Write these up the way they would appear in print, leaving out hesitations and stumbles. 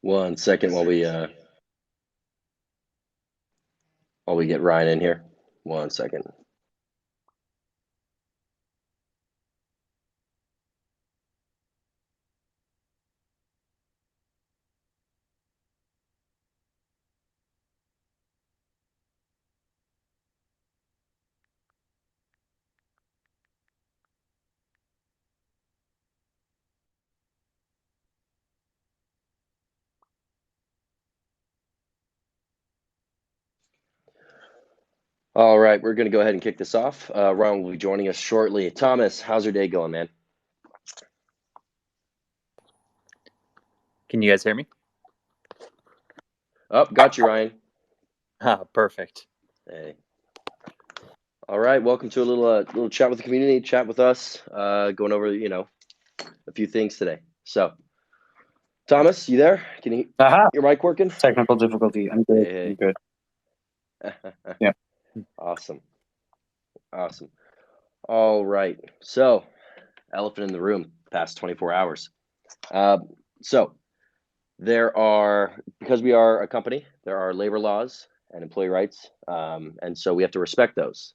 1 second while we get Ryan in here. 1 second. All right, we're going to go ahead and kick this off. Ryan will be joining us shortly. Thomas, how's your day going, man? Can you guys hear me? Oh, got you, Ryan. Perfect. Hey. All right, welcome to a little chat with the community, chat with us, going over a few things today. So, Thomas, you there? Can you Aha! your mic working? Technical difficulty. I'm good. Hey. I'm good. Yeah. Awesome. All right. So, elephant in the room, past 24 hours. So, because we are a company, there are labor laws and employee rights, and so we have to respect those.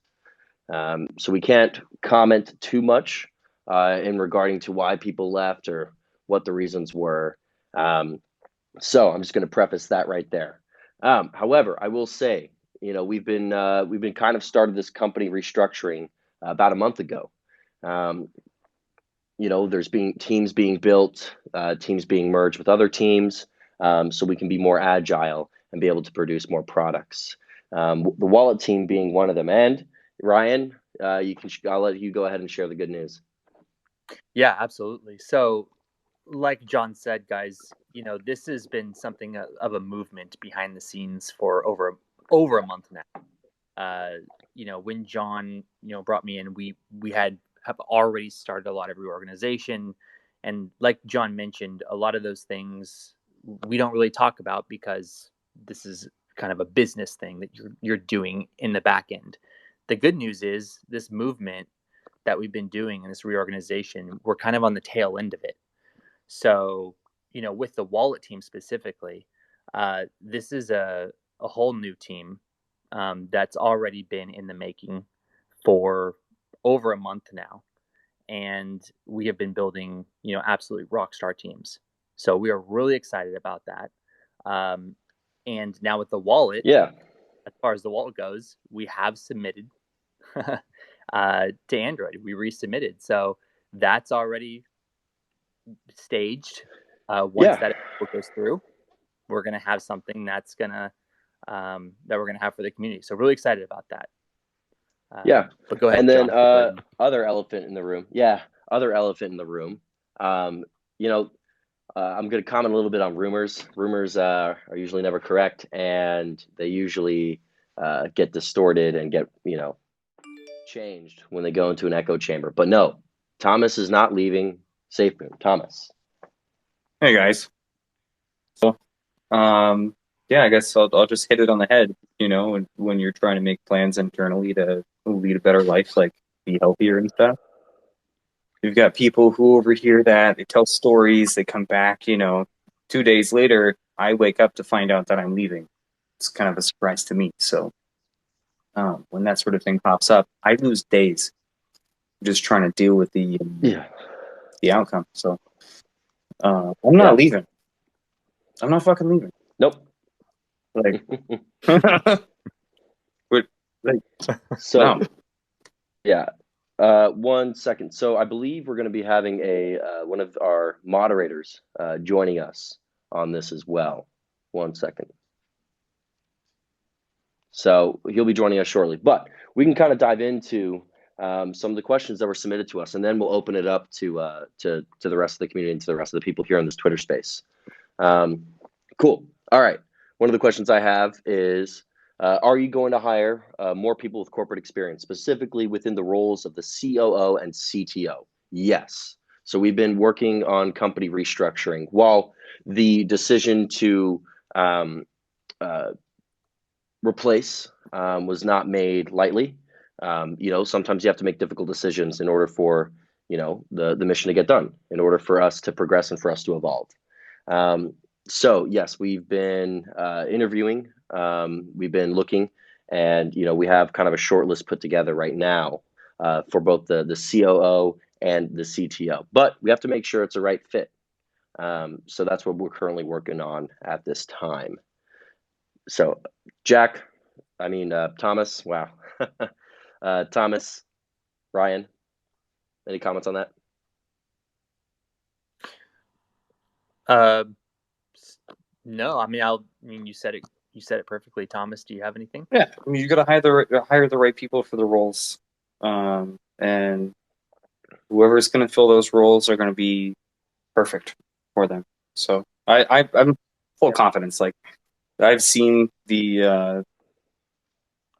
So we can't comment too much in regarding to why people left or what the reasons were. So I'm just going to preface that right there. However, I will say, we've been kind of started this company restructuring about a month ago. There's being teams being built, teams being merged with other teams, so we can be more agile and be able to produce more products. The wallet team being one of them. And Ryan, I'll let you go ahead and share the good news. Yeah, absolutely. So, like John said, guys, this has been something of a movement behind the scenes for over a month now. When John, brought me in, we have already started a lot of reorganization, and like John mentioned, a lot of those things we don't really talk about because this is kind of a business thing that you're doing in the back end. The good news is this movement that we've been doing in this reorganization, we're kind of on the tail end of it. So, with the wallet team specifically, this is a whole new team that's already been in the making for over a month now. And we have been building, absolutely rock star teams. So we are really excited about that. And now with the wallet, Yeah. as far as the wallet goes, we have submitted to Android. We resubmitted. So that's already staged. Once that goes through, we're going to have something that's that we're going to have for the community. So really excited about that. But go ahead. And then John. other elephant in the room. Yeah, other elephant in the room. I'm going to comment a little bit on rumors. Rumors are usually never correct, and they usually get distorted and get changed when they go into an echo chamber. But no, Thomas is not leaving Safemoon. Thomas. Hey guys. So, yeah, I guess I'll just hit it on the head. When you're trying to make plans internally to lead a better life, like be healthier and stuff. You've got people who overhear that, they tell stories, they come back. 2 days later, I wake up to find out that I'm leaving. It's kind of a surprise to me. So, when that sort of thing pops up, I lose days just trying to deal with the outcome. So, I'm not leaving. I'm not fucking leaving. Nope. Like, so no. Yeah. 1 second. So I believe we're going to be having one of our moderators joining us on this as well. 1 second. So he'll be joining us shortly, but we can kind of dive into some of the questions that were submitted to us, and then we'll open it up to the rest of the community and to the rest of the people here on this Twitter space. Cool. All right. One of the questions I have is, are you going to hire more people with corporate experience, specifically within the roles of the COO and CTO? Yes. So we've been working on company restructuring. While the decision to replace was not made lightly, sometimes you have to make difficult decisions in order for the mission to get done, in order for us to progress and for us to evolve. So yes, we've been interviewing, we've been looking, and we have kind of a short list put together right now for both the COO and the CTO. But we have to make sure it's a right fit. So that's what we're currently working on at this time. So Jack, I mean Thomas, wow, Thomas, Ryan, any comments on that? Uh, no, I mean, you said it. You said it perfectly, Thomas. Do you have anything? Yeah, I mean, you got to hire the right people for the roles, and whoever's going to fill those roles are going to be perfect for them. So I'm full of confidence. Like I've seen the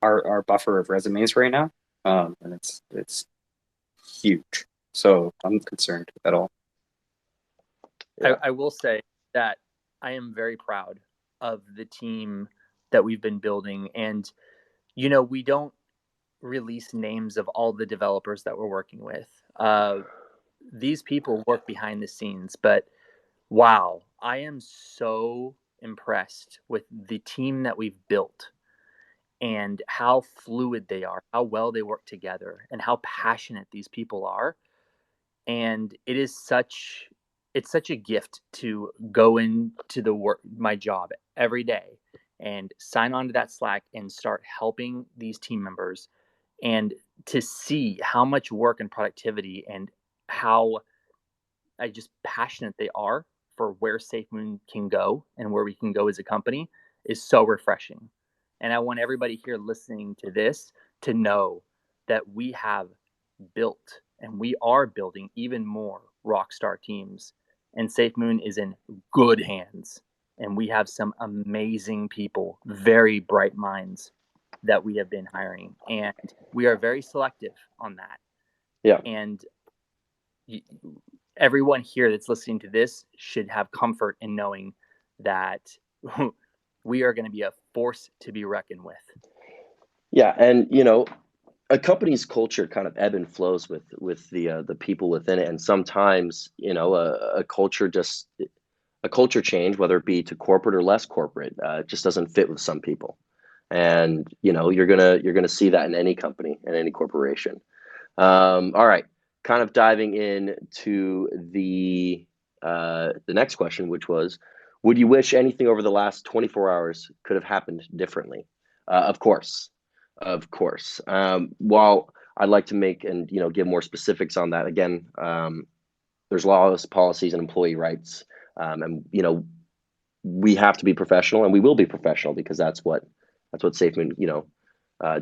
our buffer of resumes right now, and it's huge. So I'm concerned at all. Yeah. I will say that I am very proud of the team that we've been building. And, we don't release names of all the developers that we're working with. These people work behind the scenes, but wow, I am so impressed with the team that we've built and how fluid they are, how well they work together, and how passionate these people are. And it's such a gift to go into the work my job every day and sign on to that Slack and start helping these team members, and to see how much work and productivity and how just passionate they are for where Safemoon can go and where we can go as a company is so refreshing. And I want everybody here listening to this to know that we have built and we are building even more rockstar teams. And Safemoon is in good hands. And we have some amazing people, very bright minds that we have been hiring. And we are very selective on that. Yeah. And everyone here that's listening to this should have comfort in knowing that we are going to be a force to be reckoned with. Yeah, and a company's culture kind of ebb and flows with the people within it, and sometimes a culture change, whether it be to corporate or less corporate, just doesn't fit with some people, and you're gonna see that in any company and any corporation. All right, kind of diving into the next question, which was, would you wish anything over the last 24 hours could have happened differently? Of course, of course. While I'd like to make and give more specifics on that, again, there's laws, policies, and employee rights, and we have to be professional, and we will be professional because that's what SafeMoon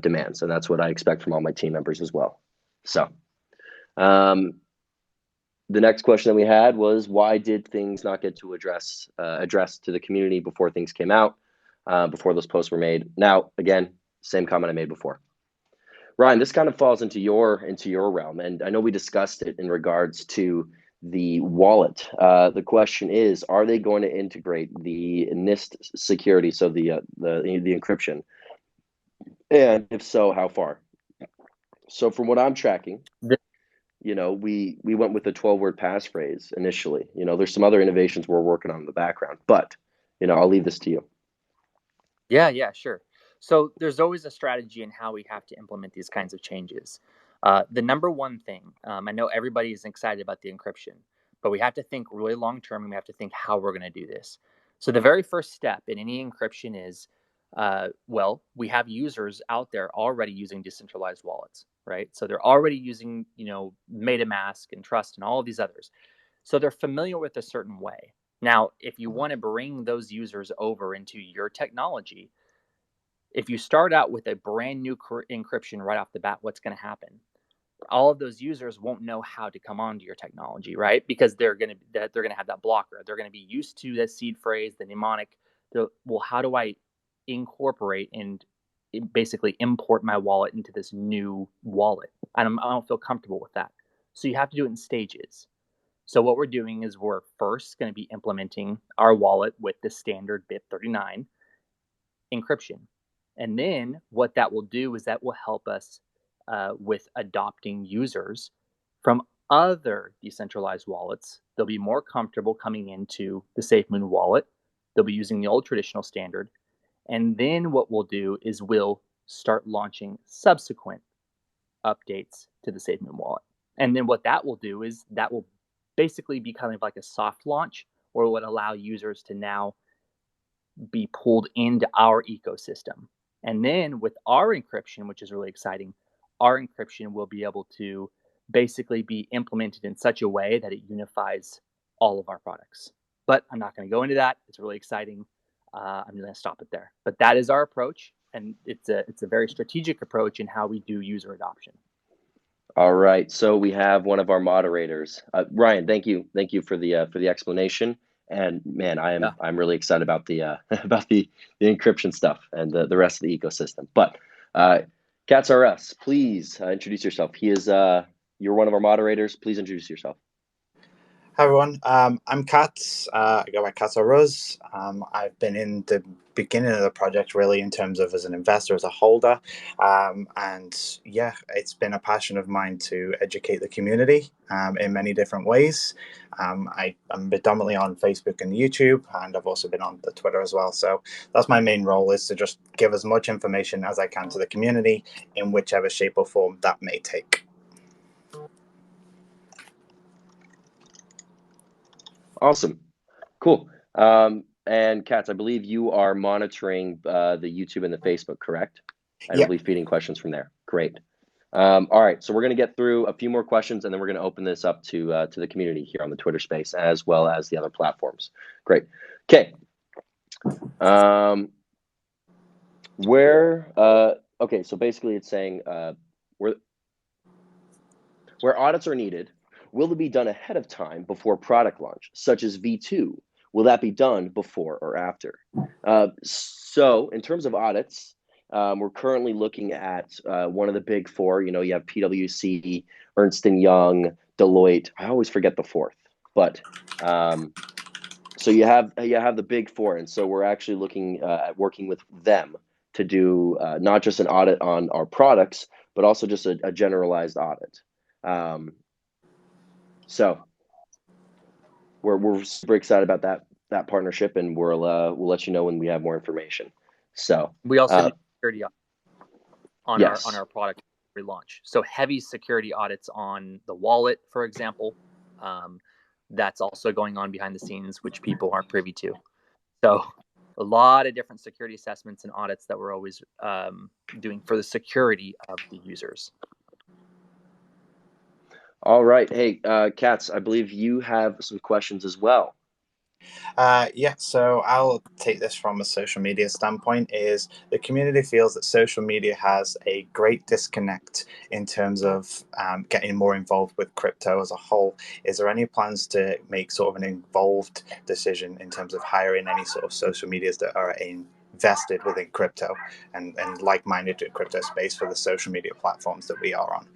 demands, and that's what I expect from all my team members as well. So. Um, the next question that we had was, why did things not get to addressed to the community before things came out, before those posts were made? Now, again, same comment I made before. Ryan, this kind of falls into your realm, and I know we discussed it in regards to the wallet. The question is, are they going to integrate the NIST security, so the encryption, and if so, how far? So, from what I'm tracking, we went with the 12-word passphrase initially. There's some other innovations we're working on in the background, but I'll leave this to you. Yeah, sure. So there's always a strategy in how we have to implement these kinds of changes. The number one thing, I know everybody is excited about the encryption, but we have to think really long term, and we have to think how we're going to do this. So the very first step in any encryption is, well, we have users out there already using decentralized wallets, right? So they're already using, MetaMask and Trust and all of these others. So they're familiar with a certain way. Now, if you want to bring those users over into your technology, if you start out with a brand new encryption right off the bat, what's going to happen? All of those users won't know how to come onto your technology, right? Because they're going to have that blocker. They're going to be used to that seed phrase, the mnemonic. Well, how do I incorporate and basically import my wallet into this new wallet? I don't feel comfortable with that. So you have to do it in stages. So what we're doing is we're first going to be implementing our wallet with the standard BIP39 encryption. And then what that will do is that will help us with adopting users from other decentralized wallets. They'll be more comfortable coming into the Safemoon wallet They'll be using the old traditional standard. And then what we'll do is we'll start launching subsequent updates to the Safemoon wallet. And then what that will do is that will basically be kind of like a soft launch, or would allow users to now be pulled into our ecosystem. And then with our encryption, which is really exciting, our encryption will be able to basically be implemented in such a way that it unifies all of our products. But I'm not going to go into that. It's really exciting. I'm going to stop it there. But that is our approach, and it's a very strategic approach in how we do user adoption. All right, so we have one of our moderators, Ryan. Thank you for the explanation. And man, I'm really excited about the about the encryption stuff and the rest of the ecosystem. But Cats R Us, please introduce yourself. You're one of our moderators. Please introduce yourself. Hi everyone, I'm Katz. I go by Katz or Ruz. I've been in the beginning of the project really in terms of as an investor, as a holder, and yeah, it's been a passion of mine to educate the community in many different ways. I'm predominantly on Facebook and YouTube, and I've also been on the Twitter as well. So that's my main role, is to just give as much information as I can to the community in whichever shape or form that may take. Awesome. Cool. And Katz, I believe you are monitoring the YouTube and the Facebook, correct? And Yep. we'll be feeding questions from there. Great. All right, so we're going to get through a few more questions, and then we're going to open this up to the community here on the Twitter space, as well as the other platforms. Great. Okay. Okay, so basically it's saying where audits are needed, will they be done ahead of time before product launch, such as V2? Will that be done before or after? So in terms of audits, we're currently looking at one of the big four. You know, you have PwC, Ernst & Young, Deloitte. I always forget the fourth, but so you have the big four, and so we're actually looking at working with them to do not just an audit on our products, but also just a generalized audit. So we're super excited about that partnership, and we'll let you know when we have more information. So we also do security on yes. our product relaunch. So heavy security audits on the wallet, for example, that's also going on behind the scenes, which people aren't privy to. So a lot of different security assessments and audits that we're always doing for the security of the users. All right. Hey, Katz, I believe you have some questions as well. Yeah, so I'll take this from a social media standpoint. Is the community feels that social media has a great disconnect in terms of getting more involved with crypto as a whole. Is there any plans to make sort of an involved decision in terms of hiring any sort of social medias that are invested within crypto and like-minded to crypto space for the social media platforms that we are on?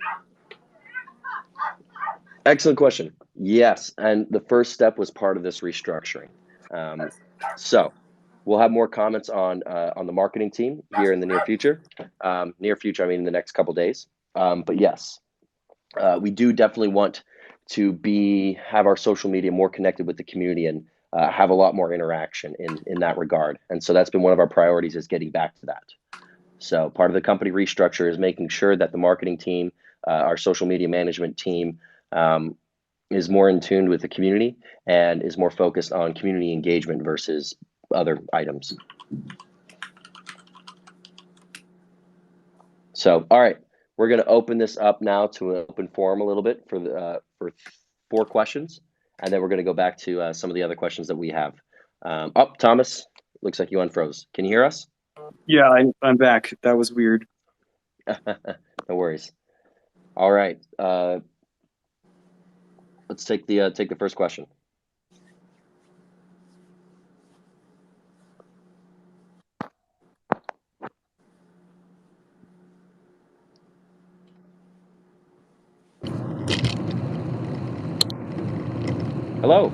Excellent question. Yes, and the first step was part of this restructuring. So we'll have more comments on the marketing team here in the near future. Near future, I mean in the next couple days. But yes, we do definitely want to have our social media more connected with the community and have a lot more interaction in that regard. And so that's been one of our priorities, is getting back to that. So part of the company restructure is making sure that the marketing team, our social media management team, is more in tune with the community and is more focused on community engagement versus other items. So, all right, we're going to open this up now to an open forum a little bit for 4 questions, and then we're going to go back to some of the other questions that we have. Thomas, looks like you unfroze. Can you hear us? Yeah, I'm back. That was weird. No worries. All right. Let's take the first question. Hello.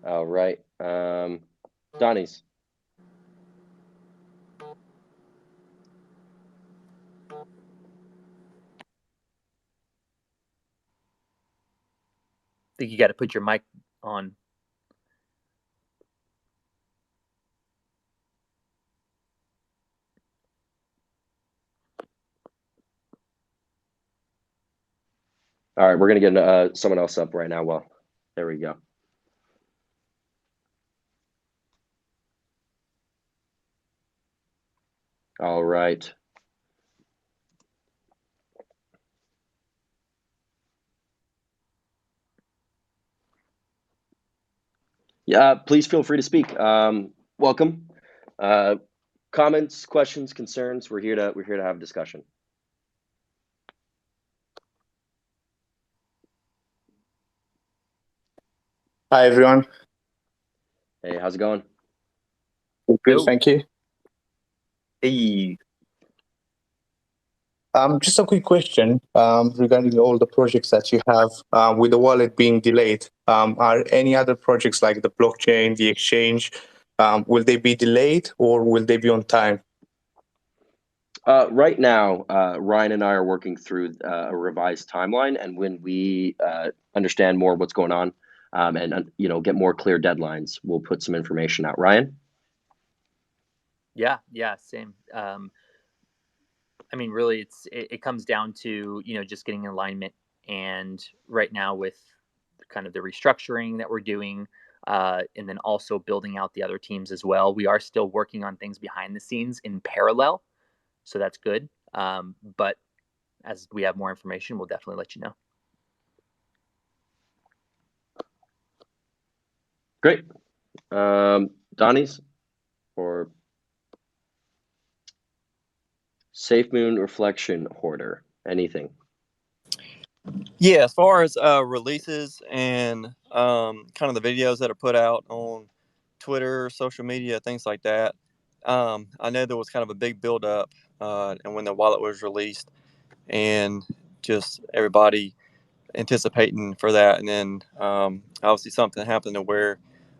All right. Donnie's. think you got to put your mic on. All right, we're gonna get someone else up right now. Well, there we go. All right. Yeah, please feel free to speak. Welcome. Comments, questions, concerns. We're here to have a discussion. Hi, everyone. Hey, how's it going? Good, Hello. thank you. Hey, Just a quick question regarding all the projects that you have with the wallet being delayed. Are any other projects like the blockchain, the exchange, will they be delayed or will they be on time? Right now, Ryan and I are working through a revised timeline, and when we understand more what's going on, and get more clear deadlines, we'll put some information out. Ryan? Yeah, same. I mean, really, it comes down to just getting alignment, and right now with kind of the restructuring that we're doing, and then also building out the other teams as well. We are still working on things behind the scenes in parallel, so that's good. But as we have more information, we'll definitely let you know. Great. Donnie's or Safemoon Reflection Hoarder? Anything? Yeah, as far as releases and kind of the videos that are put out on Twitter, social media, things like that, I know there was kind of a big buildup and when the wallet was released, and just everybody anticipating for that, and then obviously something happened to where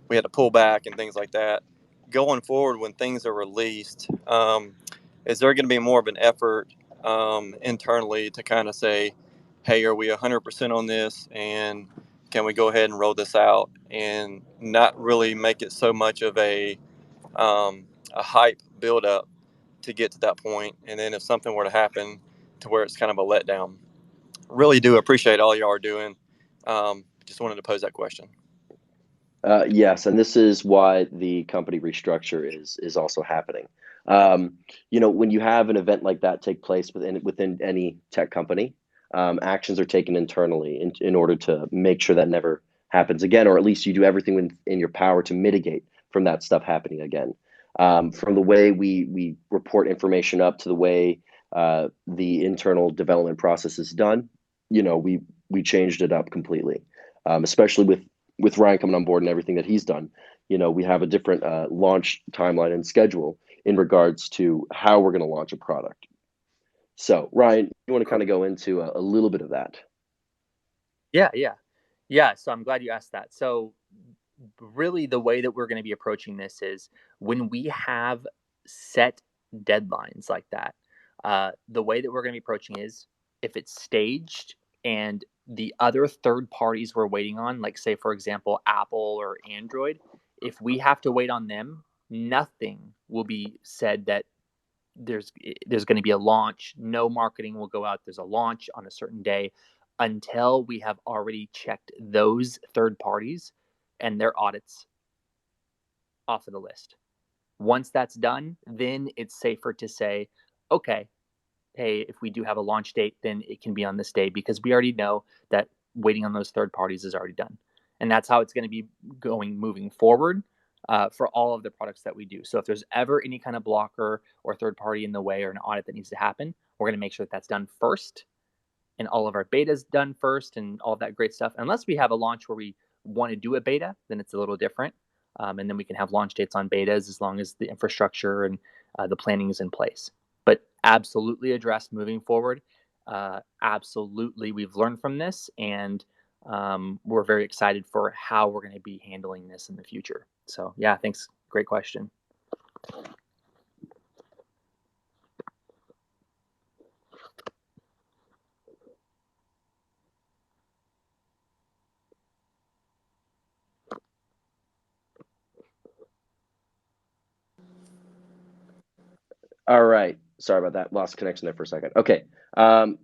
we had to pull back and things like that. Going forward, when things are released, is there going to be more of an effort internally to kind of say, hey, are we 100% on this, and can we go ahead and roll this out, and not really make it so much of a hype build up to get to that point, and then if something were to happen to where it's kind of a letdown? Really do appreciate all y'all are doing. Just wanted to pose that question. Yes, and this is why the company restructure is also happening. When you have an event like that take place within any tech company, actions are taken internally in order to make sure that never happens again, or at least you do everything in your power to mitigate from that stuff happening again. From the way we report information up to the way the internal development process is done, we changed it up completely, especially with Ryan coming on board and everything that he's done. We have a different launch timeline and schedule in regards to how we're going to launch a product. So, Ryan, you want to kind of go into a little bit of that? Yeah. So I'm glad you asked that. So really, the way that we're going to be approaching this is when we have set deadlines like that. The way that we're going to be approaching is if it's staged and the other third parties we're waiting on, like say for example Apple or Android, if we have to wait on them, nothing will be said that there's going to be a launch. No marketing will go out. There's a launch on a certain day until we have already checked those third parties and their audits off of the list. Once that's done, then it's safer to say, okay, hey, if we do have a launch date, then it can be on this day, because we already know that waiting on those third parties is already done. And that's how it's going to be moving forward for all of the products that we do. So if there's ever any kind of blocker or third party in the way or an audit that needs to happen, we're going to make sure that that's done first, and all of our betas done first, and all of that great stuff. Unless we have a launch where we want to do a beta, then it's a little different. And then we can have launch dates on betas as long as the infrastructure and the planning is in place. But absolutely addressed moving forward. Absolutely, we've learned from this, and we're very excited for how we're going to be handling this in the future. So yeah, thanks. Great question. All right. Sorry about that. Lost connection there for a second. Okay.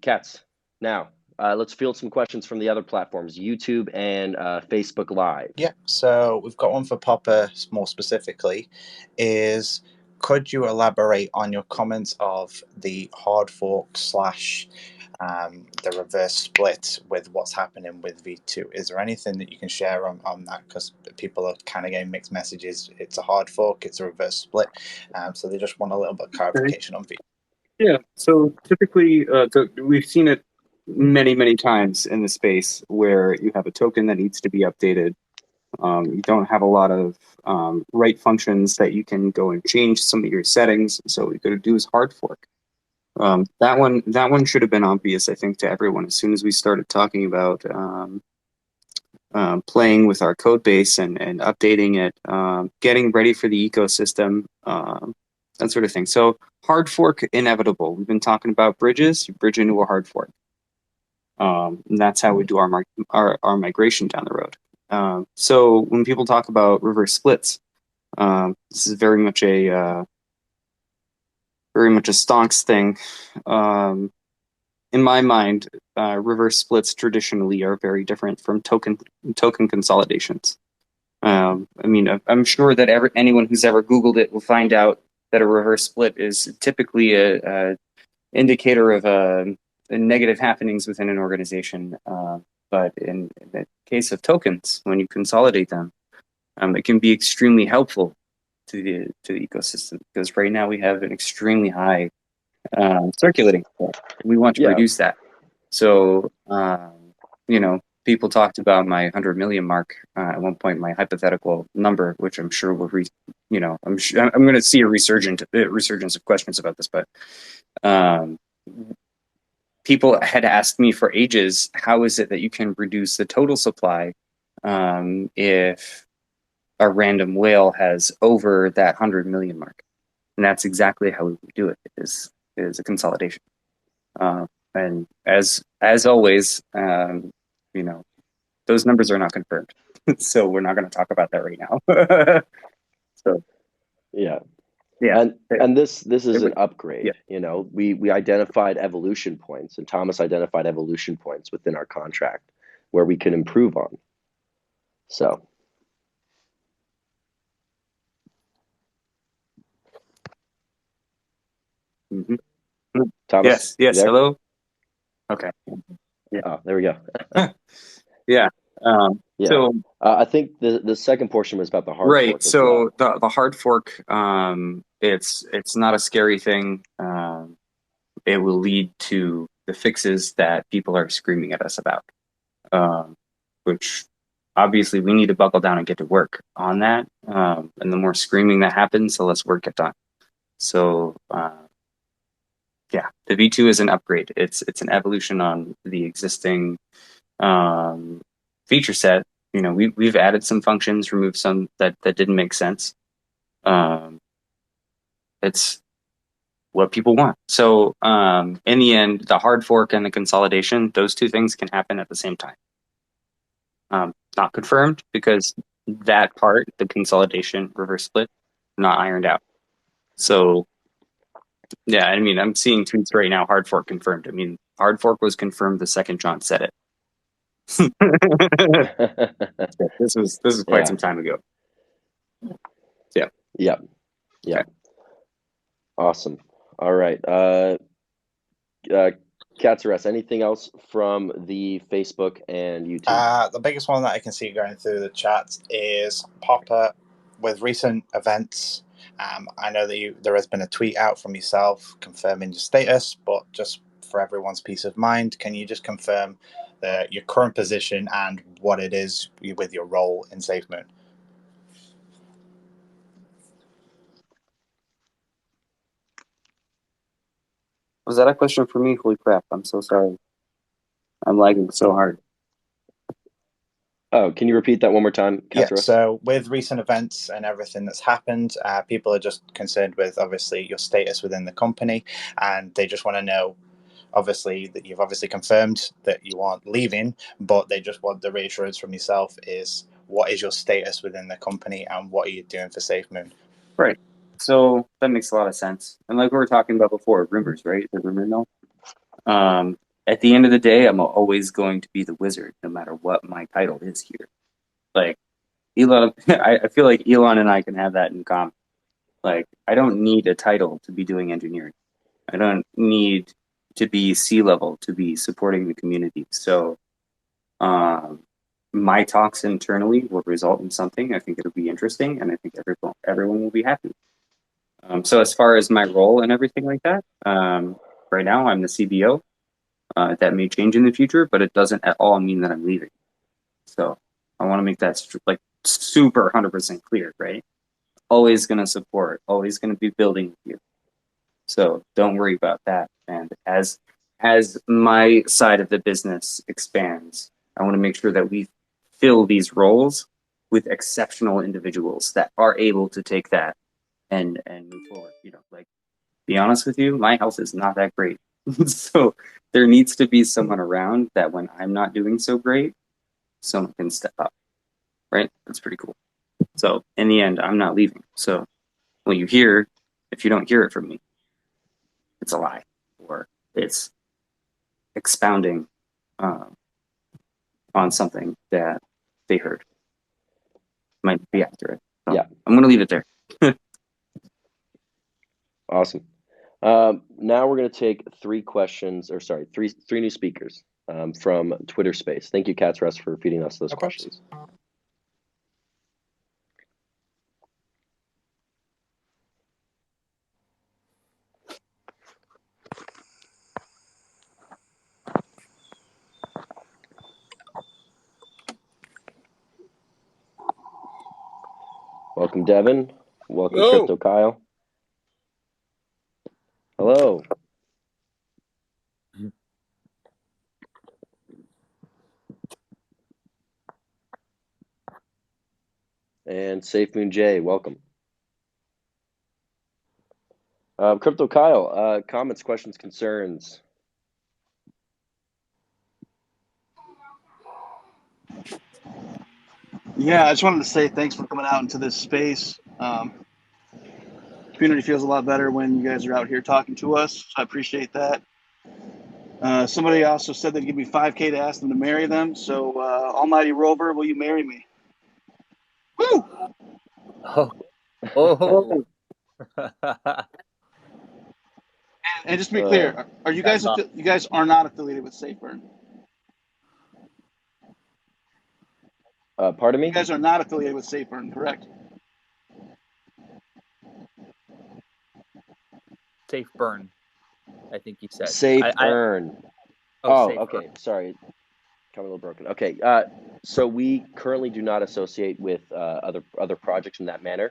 Cats. Now, let's field some questions from the other platforms, YouTube and Facebook Live. Yeah, so we've got one for Popper more specifically. Could you elaborate on your comments of the hard fork slash the reverse split with what's happening with V2? Is there anything that you can share on that? Because people are kind of getting mixed messages. It's a hard fork, it's a reverse split. So they just want a little bit of clarification on V2. Yeah, so typically, we've seen it many times in the space where you have a token that needs to be updated. You don't have a lot of write functions that you can go and change some of your settings. So what you got to do is hard fork. That one should have been obvious, I think, to everyone as soon as we started talking about playing with our code base and updating it, getting ready for the ecosystem, that sort of thing. So hard fork inevitable. We've been talking about bridges. You bridge into a hard fork. And that's how we do our migration down the road. So when people talk about reverse splits, this is very much a stonks thing. In my mind, reverse splits traditionally are very different from token consolidations. I mean, I'm sure that anyone who's ever Googled it will find out that a reverse split is typically a indicator of negative happenings within an organization. But in the case of tokens, when you consolidate them, it can be extremely helpful to the ecosystem, because right now we have an extremely high circulating flow. We want to reduce that. So, people talked about my 100 million mark at one point, my hypothetical number, which I'm sure will I'm going to see a resurgence of questions about this, but people had asked me for ages, how is it that you can reduce the total supply if a random whale has over that 100 million mark? And that's exactly how we do it. It is a consolidation. And as always, those numbers are not confirmed. So we're not going to talk about that right now. So yeah. Yeah. And this is an upgrade. Yeah. We identified evolution points, and Thomas identified evolution points within our contract where we can improve on. So mm-hmm. Thomas, yes, hello. Okay. Yeah. Oh, there we go. Yeah. Yeah. So I think the second portion was about the hard fork. Right. So the hard fork, it's not a scary thing. It will lead to the fixes that people are screaming at us about, which obviously we need to buckle down and get to work on that. And the more screaming that happens, the less work gets done. So yeah, the V2 is an upgrade. It's an evolution on the existing feature set. We've added some functions, removed some that didn't make sense. It's what people want. So in the end, the hard fork and the consolidation, those two things can happen at the same time. Not confirmed, because that part, the consolidation, reverse split, not ironed out. So yeah, I mean, I'm seeing tweets right now, hard fork confirmed. I mean, hard fork was confirmed the second John said it. This is quite some time ago. Yeah. Yeah. Okay. Awesome. All right. Katsaras, anything else from the Facebook and YouTube? The biggest one that I can see going through the chat is Popper. With recent events, I know that there has been a tweet out from yourself confirming your status, but just for everyone's peace of mind, can you just confirm your current position and what it is with your role in Safemoon? Was that a question for me? Holy crap, I'm so sorry. I'm lagging so hard. Oh, can you repeat that one more time, Katsaras? Yeah, so with recent events and everything that's happened, people are just concerned with, obviously, your status within the company, and they just want to know, obviously, that you've obviously confirmed that you aren't leaving, but they just want the reassurance from yourself is, what is your status within the company and what are you doing for Safemoon? Right. So that makes a lot of sense. And like we were talking about before, rumors, right? The rumor mill. At the end of the day, I'm always going to be the wizard, no matter what my title is here. Like Elon, I feel like Elon and I can have that in common. Like, I don't need a title to be doing engineering. I don't need to be C-level to be supporting the community. So, my talks internally will result in something. I think it'll be interesting, and I think everyone will be happy. So as far as my role and everything like that, right now I'm the CBO. That may change in the future, but it doesn't at all mean that I'm leaving. So I want to make that like super 100% clear, right? Always going to support, always going to be building with you. So don't worry about that. And as my side of the business expands, I want to make sure that we fill these roles with exceptional individuals that are able to take that and move forward. You know, like, be honest with you, my health is not that great. So there needs to be someone around that when I'm not doing so great, someone can step up, right? That's pretty cool. So in the end, I'm not leaving. So when you hear, if you don't hear it from me, it's a lie, or it's expounding on something that they heard. Might be accurate. So Yeah. I'm going to leave it there. Awesome. Now we're going to take three new speakers from Twitter Space. Thank you, Cats Rest, for feeding us those questions. Welcome, Devin. Welcome, Hello. Crypto Kyle. Hello. And Safemoon J, welcome. Crypto Kyle, comments, questions, concerns? Yeah, I just wanted to say thanks for coming out into this space. Community feels a lot better when you guys are out here talking to us. So I appreciate that. Somebody also said they'd give me $5K to ask them to marry them. So, Almighty Rover, will you marry me? Woo! Oh. And just to be clear, are you guys you guys are not affiliated with Safeburn? Pardon me? You guys are not affiliated with Safeburn, correct? Safe burn, I think you said. Safe earn. Safe okay. earn. Sorry. Coming a little broken. Okay. So we currently do not associate with other projects in that manner.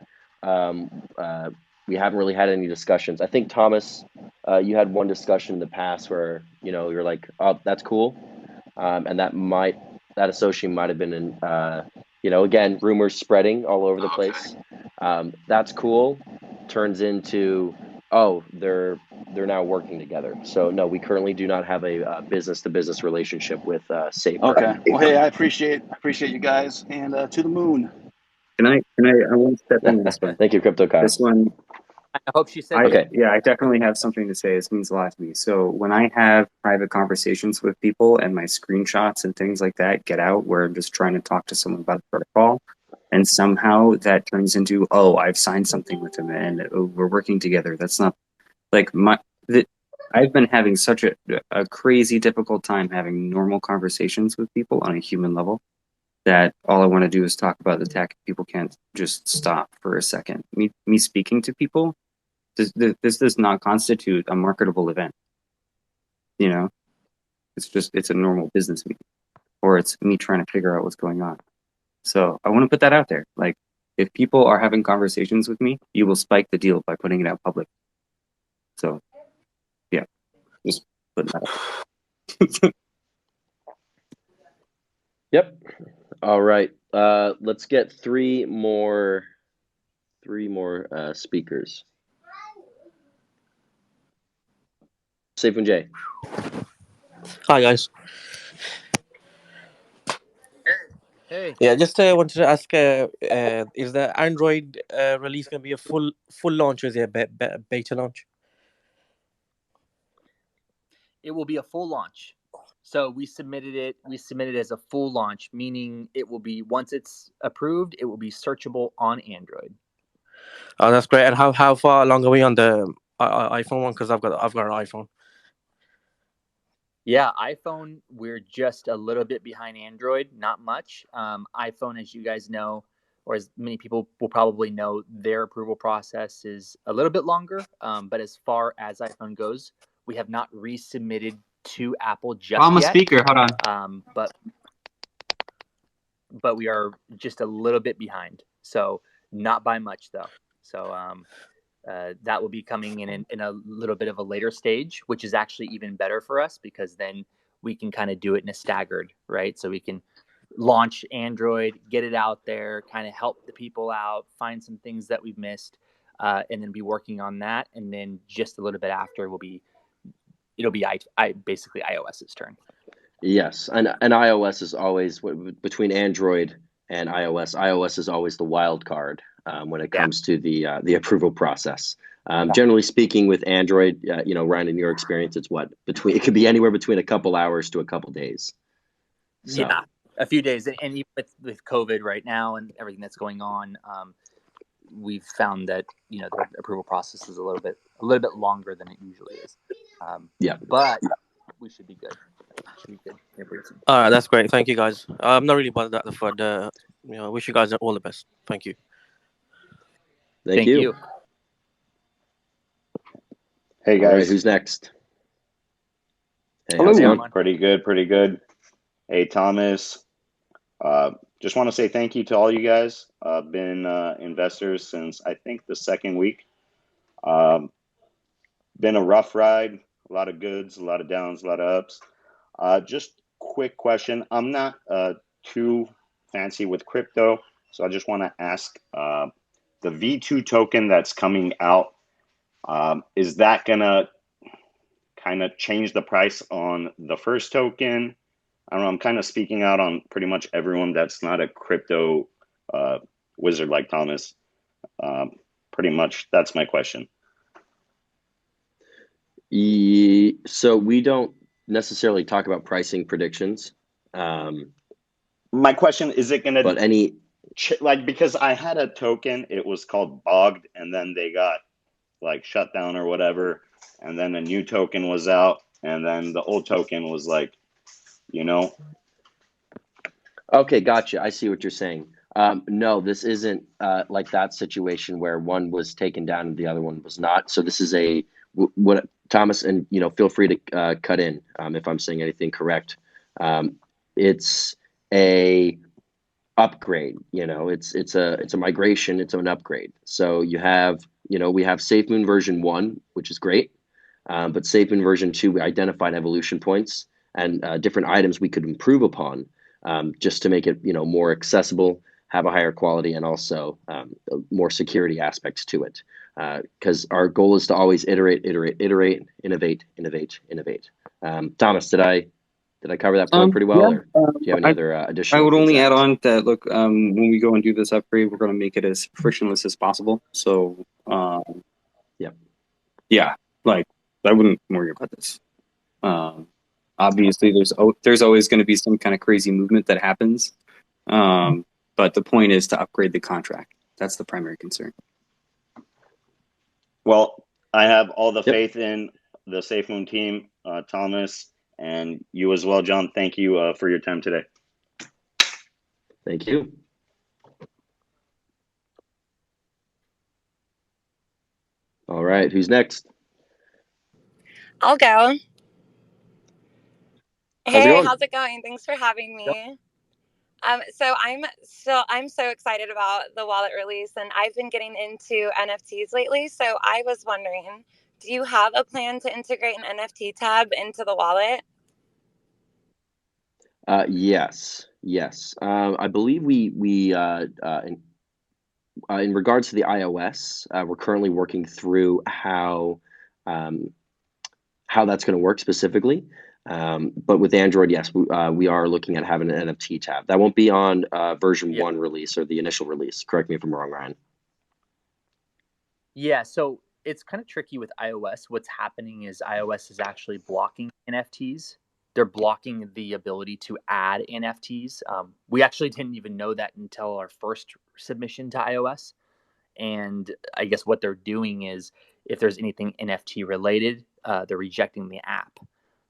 We haven't really had any discussions. I think, Thomas, you had one discussion in the past where, you know, you're like, oh, that's cool. And that association might have been in, you know, again, rumors spreading all over the place. That's cool. Turns into, oh, they're now working together. So no, we currently do not have a business-to-business relationship with Safe. Okay. Well, hey, I appreciate you guys, and to the moon. I want to step in this one. Thank you, Crypto Kyle. This one, I hope she said Okay. Yeah, I definitely have something to say. This means a lot to me. So when I have private conversations with people and my screenshots and things like that get out where I'm just trying to talk to someone about the protocol, and somehow that turns into, oh, I've signed something with them and we're working together. That's not like I've been having such a crazy difficult time having normal conversations with people on a human level that all I want to do is talk about the tech. People can't just stop for a second. Me speaking to people, this does not constitute a marketable event. You know, it's a normal business meeting, or it's me trying to figure out what's going on. So I want to put that out there. Like, if people are having conversations with me, you will spike the deal by putting it out public. So, yeah, just put that out. Yep. All right. Let's get three more speakers. Safemoon J. Hi guys. Hey. Yeah, just wanted to ask, is the Android release going to be a full launch, or is it a beta launch? It will be a full launch. So we submitted it. We submitted as a full launch, meaning it will be, once it's approved, it will be searchable on Android. Oh, that's great. And how far along are we on the iPhone one? Because I've got an iPhone. Yeah, iPhone, we're just a little bit behind Android, not much. iPhone, as you guys know, or as many people will probably know, their approval process is a little bit longer. But as far as iPhone goes, we have not resubmitted to Apple just I'm a yet. speaker. Hold on. But we are just a little bit behind. So not by much though. So that will be coming in a little bit of a later stage, which is actually even better for us because then we can kind of do it in a staggered, right? So we can launch Android, get it out there, kind of help the people out, find some things that we've missed, and then be working on that. And then just a little bit after it'll be basically iOS's turn. Yes, and iOS is always between Android and iOS. iOS is always the wild card when it comes to the approval process. Generally speaking, with Android, Ryan, in your experience, it's it could be anywhere between a couple hours to a couple days. So. Yeah, a few days, and even with COVID right now and everything that's going on, we've found that the approval process is a little bit longer than it usually is. But we should be good. All right, that's great. Thank you, guys. I'm not really bothered at for the. I wish you guys all the best. Thank you. Thank you. Hey guys, all right, who's next? Hey, hello. how's it going? Pretty good. Hey Thomas, just want to say thank you to all you guys. Been investors since I think the second week. Been a rough ride, a lot of goods, a lot of downs, a lot of ups. Just quick question. I'm not too fancy with crypto, so I just want to ask, the V2 token that's coming out, is that gonna kind of change the price on the first token? I don't know. I'm kind of speaking out on pretty much everyone that's not a crypto wizard like Thomas. Pretty much, that's my question. So we don't necessarily talk about pricing predictions. My question is, it going to because I had a token, it was called Bogged, and then they got like shut down or whatever, and then a new token was out, and then the old token was like, Okay, gotcha. I see what you're saying. No, this isn't like that situation where one was taken down and the other one was not. So this is what Thomas, and feel free to cut in if I'm saying anything correct. It's a upgrade. It's a migration. It's an upgrade. So you have we have Safemoon version 1, which is great, but Safemoon version 2, we identified evolution points and different items we could improve upon. Just to make it more accessible, have a higher quality, and also more security aspects to it. Because our goal is to always iterate, innovate. Thomas, did I cover that point pretty well, or do you have any other additional? I would only add on that. Look, when we go and do this upgrade, we're going to make it as frictionless as possible. So, yeah, like I wouldn't worry about this. Obviously, there's always going to be some kind of crazy movement that happens, but the point is to upgrade the contract. That's the primary concern. Well, I have all the faith in the Safemoon team, Thomas, and you as well, John. Thank you for your time today. Thank you. All right, who's next? I'll go. Hey, how's it going? Thanks for having me. So I'm so excited about the wallet release, and I've been getting into NFTs lately. So I was wondering, do you have a plan to integrate an NFT tab into the wallet? Yes. I believe we in regards to the iOS, we're currently working through how that's going to work specifically. But with Android, yes, we are looking at having an NFT tab. That won't be on version 1 release or the initial release. Correct me if I'm wrong, Ryan. Yeah, so it's kind of tricky with iOS. What's happening is iOS is actually blocking NFTs. They're blocking the ability to add NFTs. We actually didn't even know that until our first submission to iOS. And I guess what they're doing is if there's anything NFT related, they're rejecting the app.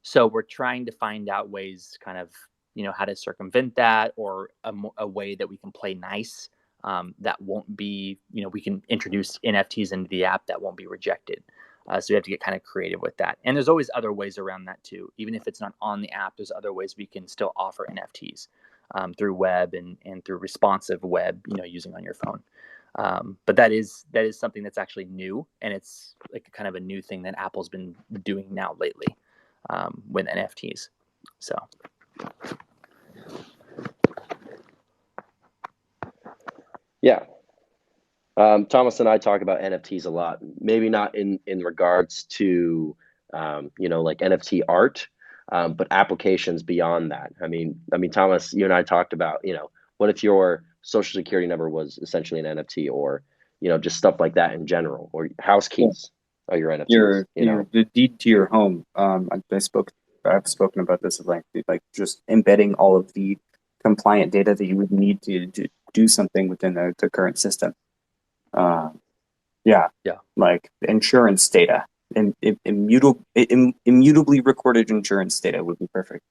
So we're trying to find out ways, kind of, how to circumvent that, or a way that we can play nice, that won't be, we can introduce NFTs into the app that won't be rejected. So we have to get kind of creative with that. And there's always other ways around that too. Even if it's not on the app, there's other ways we can still offer NFTs through web and through responsive web, using on your phone. But that is something that's actually new, and it's like kind of a new thing that Apple's been doing now lately with NFTs. So. Yeah. Thomas and I talk about NFTs a lot. Maybe not in regards to like NFT art, but applications beyond that. I mean, Thomas, you and I talked about, what if your social security number was essentially an NFT, or just stuff like that in general, or house keys are your NFTs. The deed to your home. I've spoken about this at length, like just embedding all of the compliant data that you would need to do something within the current system. Like insurance data, and immutably recorded insurance data would be perfect.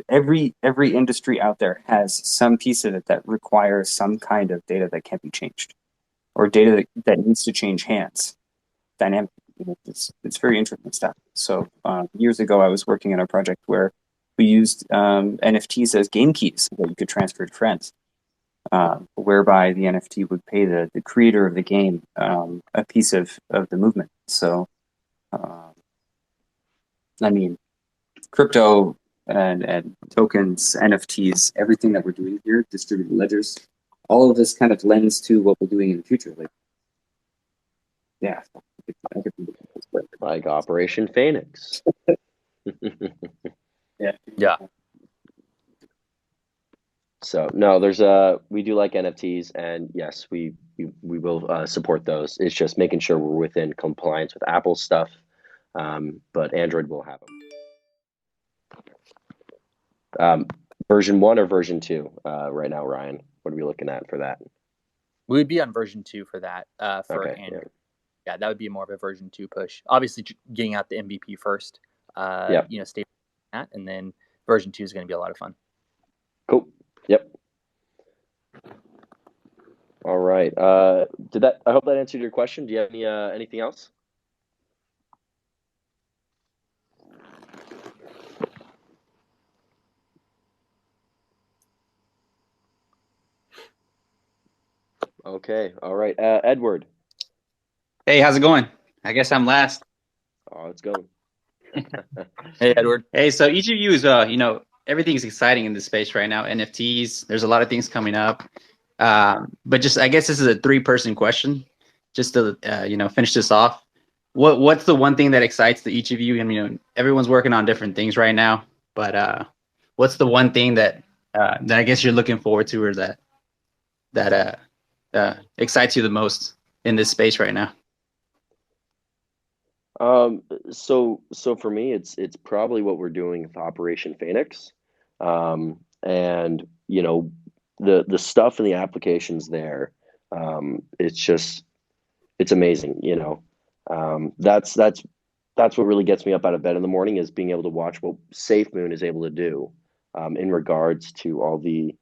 Every industry out there has some piece of it that requires some kind of data that can't be changed, or data that needs to change hands. Dynamic. It's very interesting stuff. So years ago, I was working on a project where we used NFTs as game keys that you could transfer to friends, whereby the NFT would pay the creator of the game a piece of the movement. So, crypto and tokens, NFTs, everything that we're doing here, distributed ledgers, all of this kind of lends to what we're doing in the future. Like Operation Phoenix. Yeah. So no, we do like NFTs, and yes, we will support those. It's just making sure we're within compliance with Apple stuff, but Android will have them. Version 1 or version 2 right now, Ryan? What are we looking at for that? We would be on version 2 for that, for Okay, Android. Yeah, that would be more of a version 2 push. Obviously, getting out the MVP first. Stay that, and then version 2 is going to be a lot of fun. Cool. Yep. All right. I hope that answered your question. Do you have anything else? Okay. All right. Edward. Hey, how's it going? I guess I'm last. Oh, let's go. Hey, Edward. Hey, so each of you is, everything's exciting in this space right now. NFTs, there's a lot of things coming up. But just, I guess this is a 3-person question, just to, finish this off. What's the one thing that excites each of you? I mean, everyone's working on different things right now, but what's the one thing that I guess you're looking forward to, or that excites you the most in this space right now? So for me, it's probably what we're doing with Operation Phoenix, and the stuff in the applications there. It's amazing. That's what really gets me up out of bed in the morning, is being able to watch what Safemoon is able to do, in regards to all the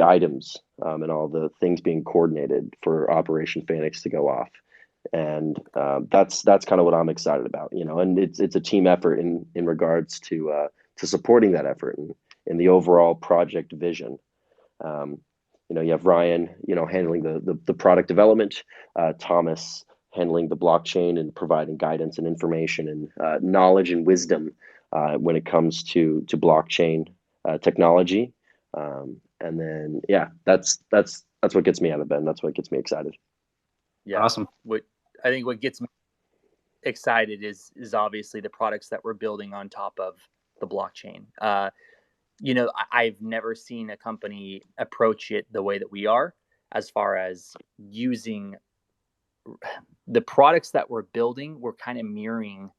items, and all the things being coordinated for Operation Phoenix to go off. And that's kind of what I'm excited about, and it's a team effort in regards to supporting that effort and in the overall project vision. You have Ryan, handling the product development, Thomas handling the blockchain and providing guidance and information and knowledge and wisdom when it comes to blockchain technology. And then, that's what gets me out of bed. And that's what gets me excited. Yeah. Awesome. I think what gets me excited is obviously the products that we're building on top of the blockchain. I've never seen a company approach it the way that we are, as far as using the products that we're building. We're kind of mirroring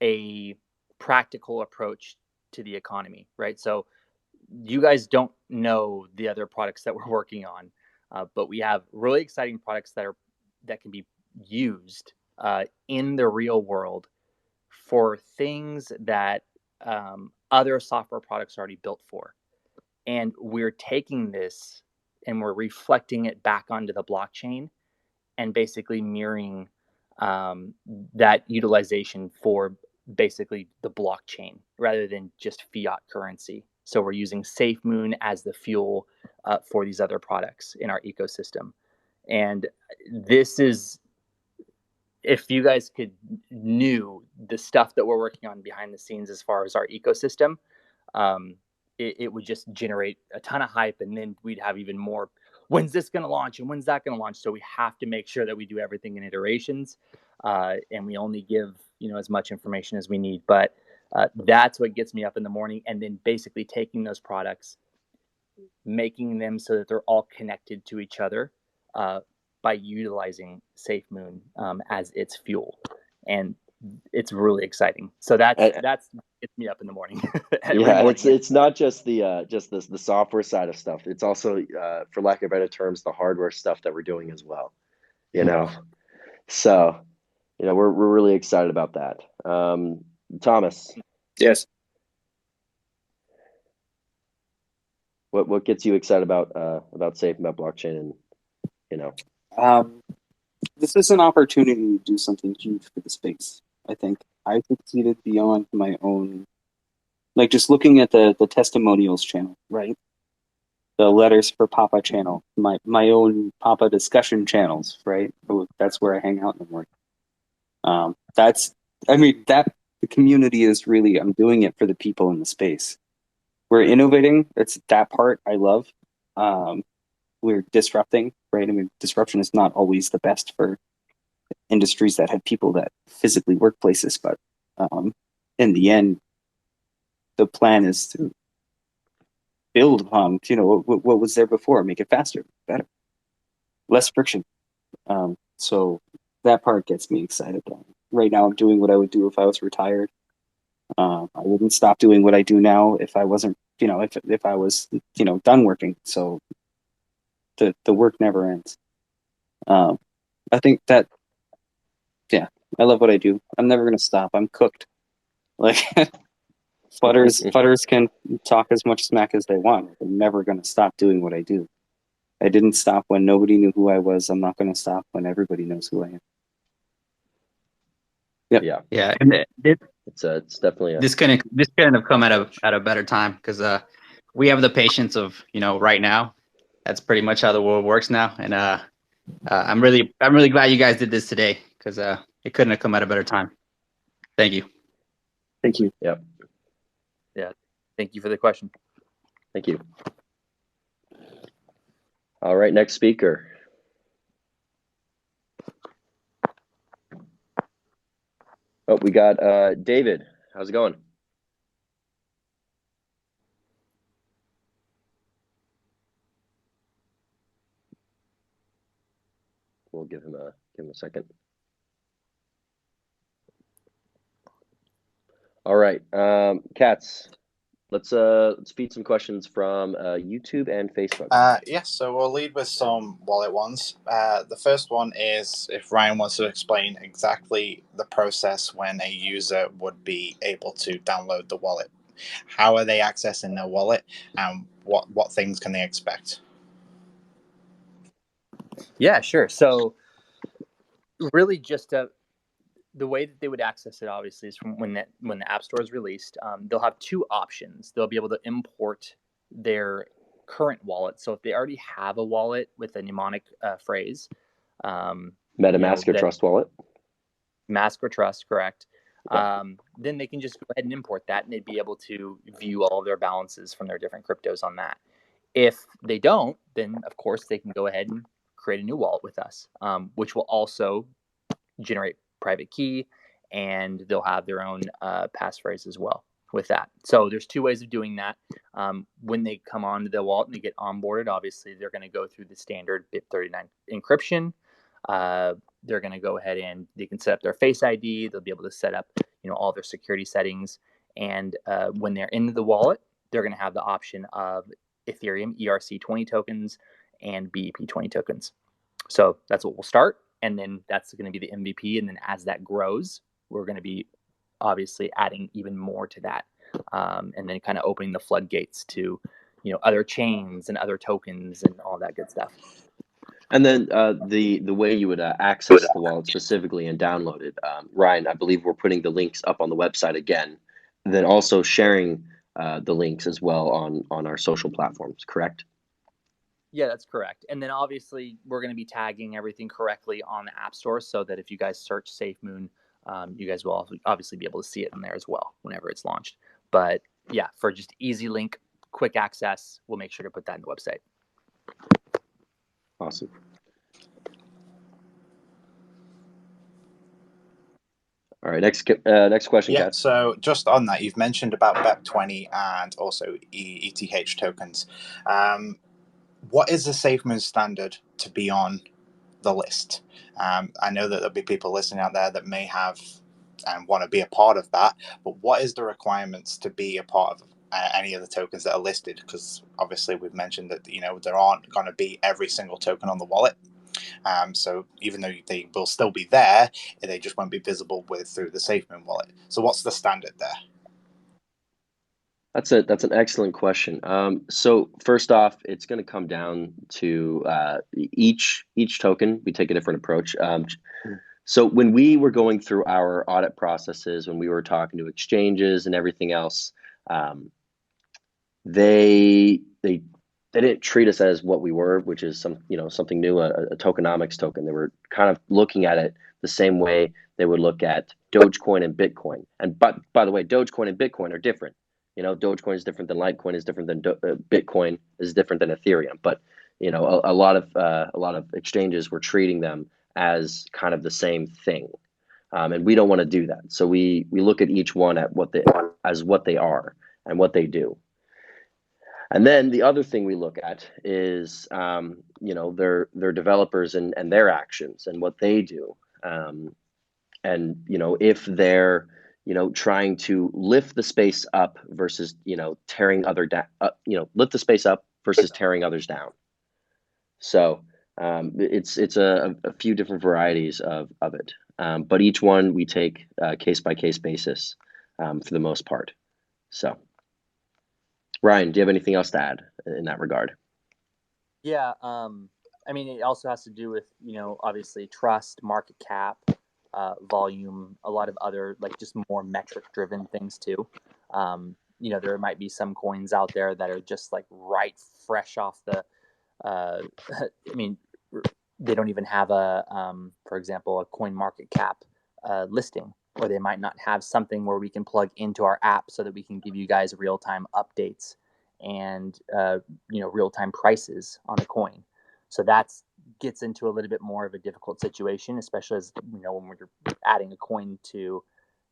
a practical approach to the economy, right? So you guys don't know the other products that we're working on, but we have really exciting products that can be used in the real world for things that other software products are already built for. And we're taking this and we're reflecting it back onto the blockchain and basically mirroring that utilization for basically the blockchain rather than just fiat currency. So we're using Safemoon as the fuel for these other products in our ecosystem. And this is, if you guys knew the stuff that we're working on behind the scenes as far as our ecosystem, it would just generate a ton of hype, and then we'd have even more. When's this going to launch, and when's that going to launch? So we have to make sure that we do everything in iterations, and we only give as much information as we need. But that's what gets me up in the morning, and then basically taking those products, making them so that they're all connected to each other by utilizing Safemoon as its fuel, and it's really exciting. So that's gets me up in the morning. Yeah, and it's not just the software side of stuff. It's also, for lack of better terms, the hardware stuff that we're doing as well. So we're really excited about that. Thomas. Yes. What gets you excited about Safe, about blockchain, and this is an opportunity to do something huge for the space. I think I succeeded beyond my own, like just looking at the testimonials channel, right? The letters for Papa channel, my own Papa discussion channels, right? That's where I hang out in the morning. The community is really, I'm doing it for the people in the space. We're innovating. It's that part I love. We're disrupting, right? I mean, disruption is not always the best for industries that have people that physically work places, but in the end, the plan is to build upon, what was there before, make it faster, better, less friction. So that part gets me excited. Right now, I'm doing what I would do if I was retired. I wouldn't stop doing what I do now if I wasn't, if I was, done working. So the work never ends. I think that, I love what I do. I'm never going to stop. I'm cooked. Like Butters can talk as much smack as they want. I'm never going to stop doing what I do. I didn't stop when nobody knew who I was. I'm not going to stop when everybody knows who I am. Yep. Yeah. And it's definitely this couldn't have come at a better time, because we have the patience of right now. That's pretty much how the world works now, and I'm really glad you guys did this today, because it couldn't have come at a better time. Thank you. Thank you. Yep. Yeah. Thank you for the question. Thank you. All right, next speaker. Oh, we got David. How's it going? We'll give him a second. All right, Katz. Let's feed some questions from YouTube and Facebook. Yes, so we'll lead with some wallet ones. The first one is if Ryan wants to explain exactly the process when a user would be able to download the wallet. How are they accessing their wallet, and what things can they expect? Yeah, sure. So really just the way that they would access it, obviously, is from when the App Store is released. They'll have two options. They'll be able to import their current wallet. So if they already have a wallet with a mnemonic phrase, MetaMask or Trust Wallet, Mask or Trust, correct? Then they can just go ahead and import that, and they'd be able to view all of their balances from their different cryptos on that. If they don't, then of course they can go ahead and create a new wallet with us, which will also generate private key and they'll have their own passphrase as well with that. So there's two ways of doing that. When they come onto the wallet and they get onboarded, obviously they're going to go through the standard BIP39 encryption. They're going to go ahead and they can set up their Face ID. They'll be able to set up, all their security settings. And when they're in the wallet, they're going to have the option of Ethereum ERC20 tokens and BEP20 tokens. So that's what we'll start. And then that's going to be the MVP. And then as that grows, we're going to be obviously adding even more to that. And then kind of opening the floodgates to, other chains and other tokens and all that good stuff. And then the way you would access the wallet specifically and download it, Ryan, I believe we're putting the links up on the website again, and then also sharing the links as well on our social platforms, correct? Yeah, that's correct. And then obviously we're going to be tagging everything correctly on the App Store so that if you guys search Safemoon, you guys will obviously be able to see it in there as well whenever it's launched. But yeah, for just easy link, quick access, we'll make sure to put that in the website. Awesome. All right, next question, Yeah, Kat. so just on that, you've mentioned about BEP20 and also ETH tokens. What is the Safemoon standard to be on the list? I know that there'll be people listening out there that may have and want to be a part of that, but what is the requirements to be a part of any of the tokens that are listed? Because obviously we've mentioned that there aren't going to be every single token on the wallet. So even though they will still be there, they just won't be visible through the Safemoon wallet. So what's the standard there? That's an excellent question. So first off, it's going to come down to each token. We take a different approach. So when we were going through our audit processes, when we were talking to exchanges and everything else, they didn't treat us as what we were, which is something new, a tokenomics token. They were kind of looking at it the same way they would look at Dogecoin and Bitcoin. And by the way, Dogecoin and Bitcoin are different. Dogecoin is different than Litecoin, is different than Bitcoin, is different than Ethereum. But a lot of exchanges were treating them as kind of the same thing, and we don't want to do that. So we look at each one at what they are and what they do. And then the other thing we look at is their developers and their actions and what they do, and if they're trying to lift the space up versus tearing lift the space up versus tearing others down. So it's a few different varieties of it, but each one we take case by case basis for the most part. So Ryan, do you have anything else to add in that regard? Yeah, it also has to do with obviously trust, market cap, volume, a lot of other just more metric driven things too. There might be some coins out there that are just right fresh off the they don't even have for example, a coin market cap listing, or they might not have something where we can plug into our app so that we can give you guys real-time updates and real-time prices on a coin. So that gets into a little bit more of a difficult situation, especially as when we're adding a coin to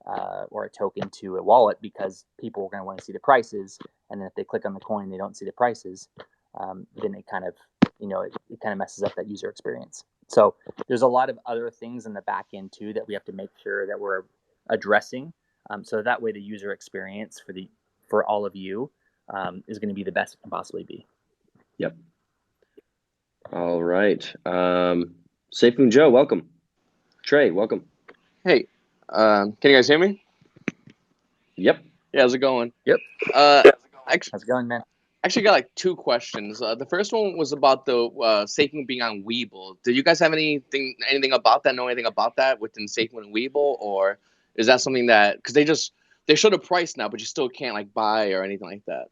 or a token to a wallet, because people are going to want to see the prices, and then if they click on the coin they don't see the prices, then it kind of it kind of messes up that user experience. So there's a lot of other things in the back end too that we have to make sure that we're addressing, so that way the user experience for all of you is going to be the best it can possibly be. Yep. All right. Safemoon Joe, welcome. Trey, welcome. Hey, can you guys hear me? Yep. Yeah, how's it going? Yep. How's it going, man? Actually got two questions. The first one was about the Safemoon being on Webull. Do you guys have anything about that? Know anything about that within Safemoon and Webull, or is that something that because they showed a price now, but you still can't buy or anything like that?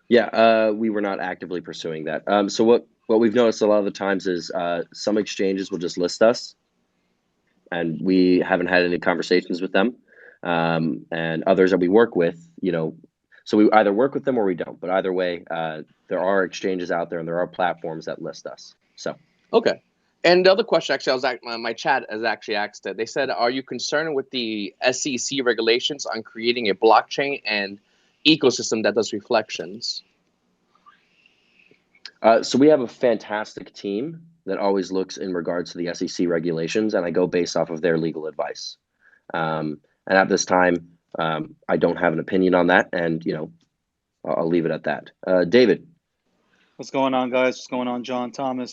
Yeah, we were not actively pursuing that. So what we've noticed a lot of the times is some exchanges will just list us, and we haven't had any conversations with them, and others that we work with, so we either work with them or we don't. But either way, there are exchanges out there and there are platforms that list us. So okay. And the other question, actually, my chat has actually asked it. They said, "Are you concerned with the SEC regulations on creating a blockchain and ecosystem that does reflections?" So we have a fantastic team that always looks in regards to the SEC regulations, and I go based off of their legal advice. And at this time, I don't have an opinion on that, and I'll leave it at that. David. What's going on, guys? What's going on, John, Thomas?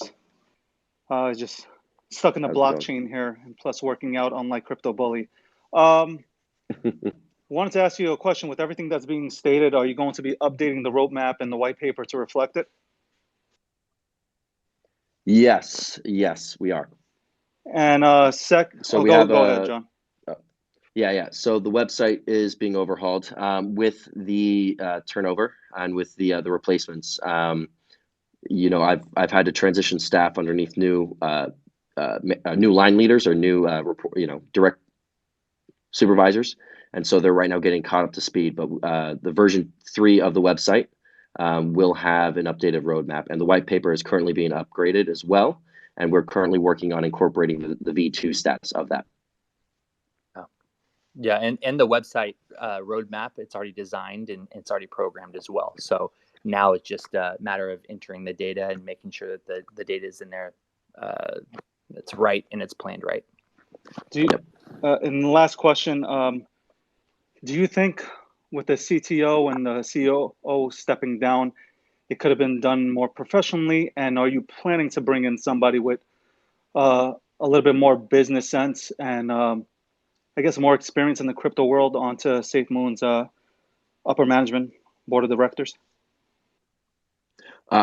Just stuck in the blockchain here, and plus working out unlike Crypto Bully. Wanted to ask you a question. With everything that's being stated, are you going to be updating the roadmap and the white paper to reflect it? Yes, we are. And so we have go ahead, John. Yeah. So the website is being overhauled with the turnover and with the replacements. I've had to transition staff underneath new line leaders or new direct supervisors, and so they're right now getting caught up to speed. But the version 3 of the website will have an updated roadmap, and the white paper is currently being upgraded as well. And we're currently working on incorporating the V2 status of that. Yeah, and the website roadmap, it's already designed and it's already programmed as well. So now it's just a matter of entering the data and making sure that the data is in there, it's right and it's planned right. And the last question, do you think with the CTO and the COO stepping down, it could have been done more professionally? And are you planning to bring in somebody with a little bit more business sense and I guess more experience in the crypto world onto Safemoon's upper management board of directors?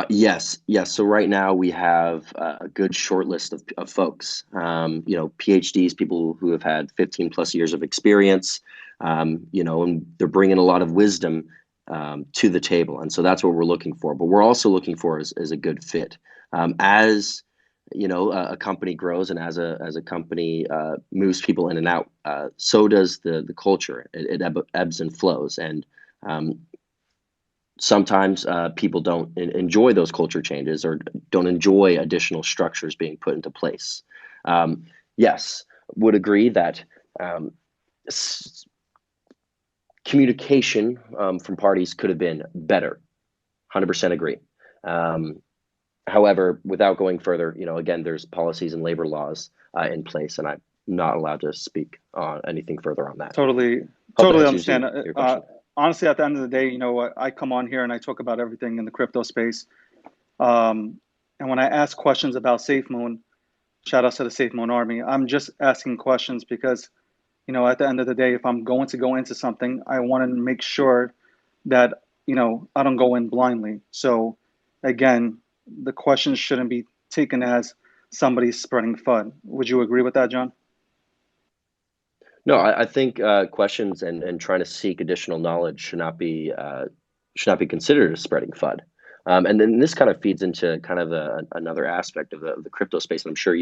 Yes. So right now we have a good short list of folks, PhDs, people who have had 15 plus years of experience, and they're bringing a lot of wisdom to the table. And so that's what we're looking for. But we're also looking for is a good fit. As a company grows and as a company moves people in and out, so does the culture. It ebbs and flows, and sometimes people don't enjoy those culture changes or don't enjoy additional structures being put into place. Yes, would agree that communication from parties could have been better. 100% agree. However, without going further, again, there's policies and labor laws in place, and I'm not allowed to speak on anything further on that. Totally understand. Honestly, at the end of the day, I come on here and I talk about everything in the crypto space. And when I ask questions about Safemoon, shout out to the Safemoon Army, I'm just asking questions because, at the end of the day, if I'm going to go into something, I want to make sure that, I don't go in blindly. So again, the questions shouldn't be taken as somebody spreading FUD. Would you agree with that, John? No, I think questions and trying to seek additional knowledge should not be considered as spreading FUD. And then this kind of feeds into kind of another aspect of the crypto space. And I'm sure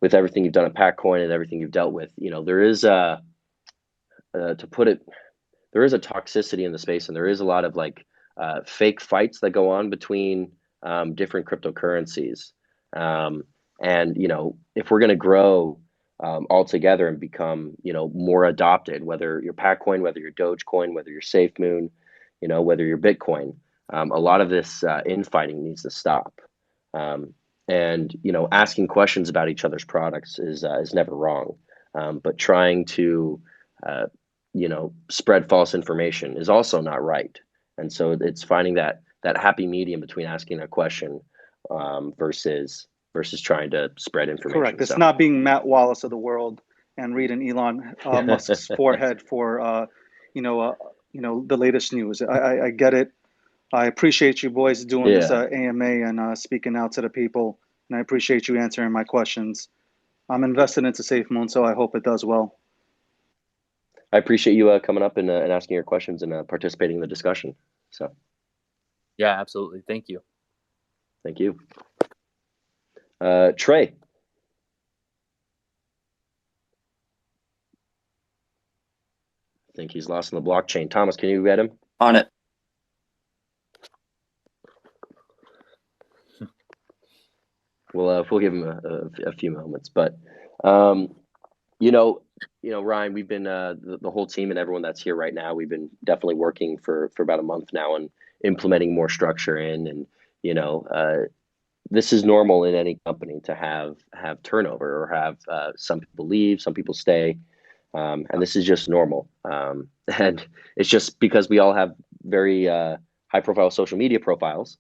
with everything you've done at PackCoin and everything you've dealt with, there is there is a toxicity in the space, and there is a lot of fake fights that go on between different cryptocurrencies. And if we're going to grow all together and become more adopted, whether you're PackCoin, whether you're Dogecoin, whether you're Safemoon, whether you're Bitcoin, a lot of this infighting needs to stop. And asking questions about each other's products is never wrong, but trying to spread false information is also not right. And so it's finding that happy medium between asking a question versus trying to spread information. Correct. It's not being Matt Wallace of the world and reading Elon Musk's forehead for the latest news. I get it. I appreciate you boys doing this AMA and speaking out to the people, and I appreciate you answering my questions. I'm invested into Safemoon, so I hope it does well. I appreciate you coming up and asking your questions and participating in the discussion. So, yeah, absolutely. Thank you. Thank you. Trey. I think he's lost in the blockchain. Thomas, can you get him? On it. we'll give him a few moments, but you know, Ryan, we've been the whole team and everyone that's here right now. We've been definitely working for about a month now and implementing more structure in, and you know, this is normal in any company to have turnover or have some people leave, some people stay, and this is just normal. And it's just because we all have very high profile social media profiles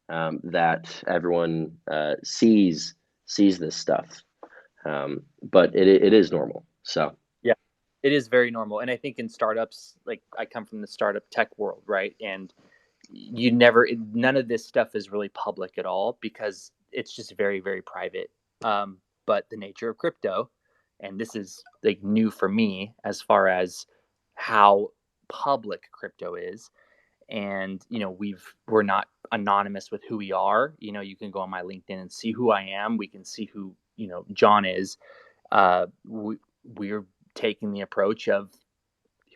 that everyone sees this stuff. But it is normal. So Yeah, it is very normal. And I think in startups, like I come from the startup tech world, right? And none of this stuff is really public at all because it's just very, very private. But the nature of crypto, and this is like new for me as far as how public crypto is. And, you know, we're not anonymous with who we are. You know, you can go on my LinkedIn and see who I am. We can see who, you know, John is. We're taking the approach of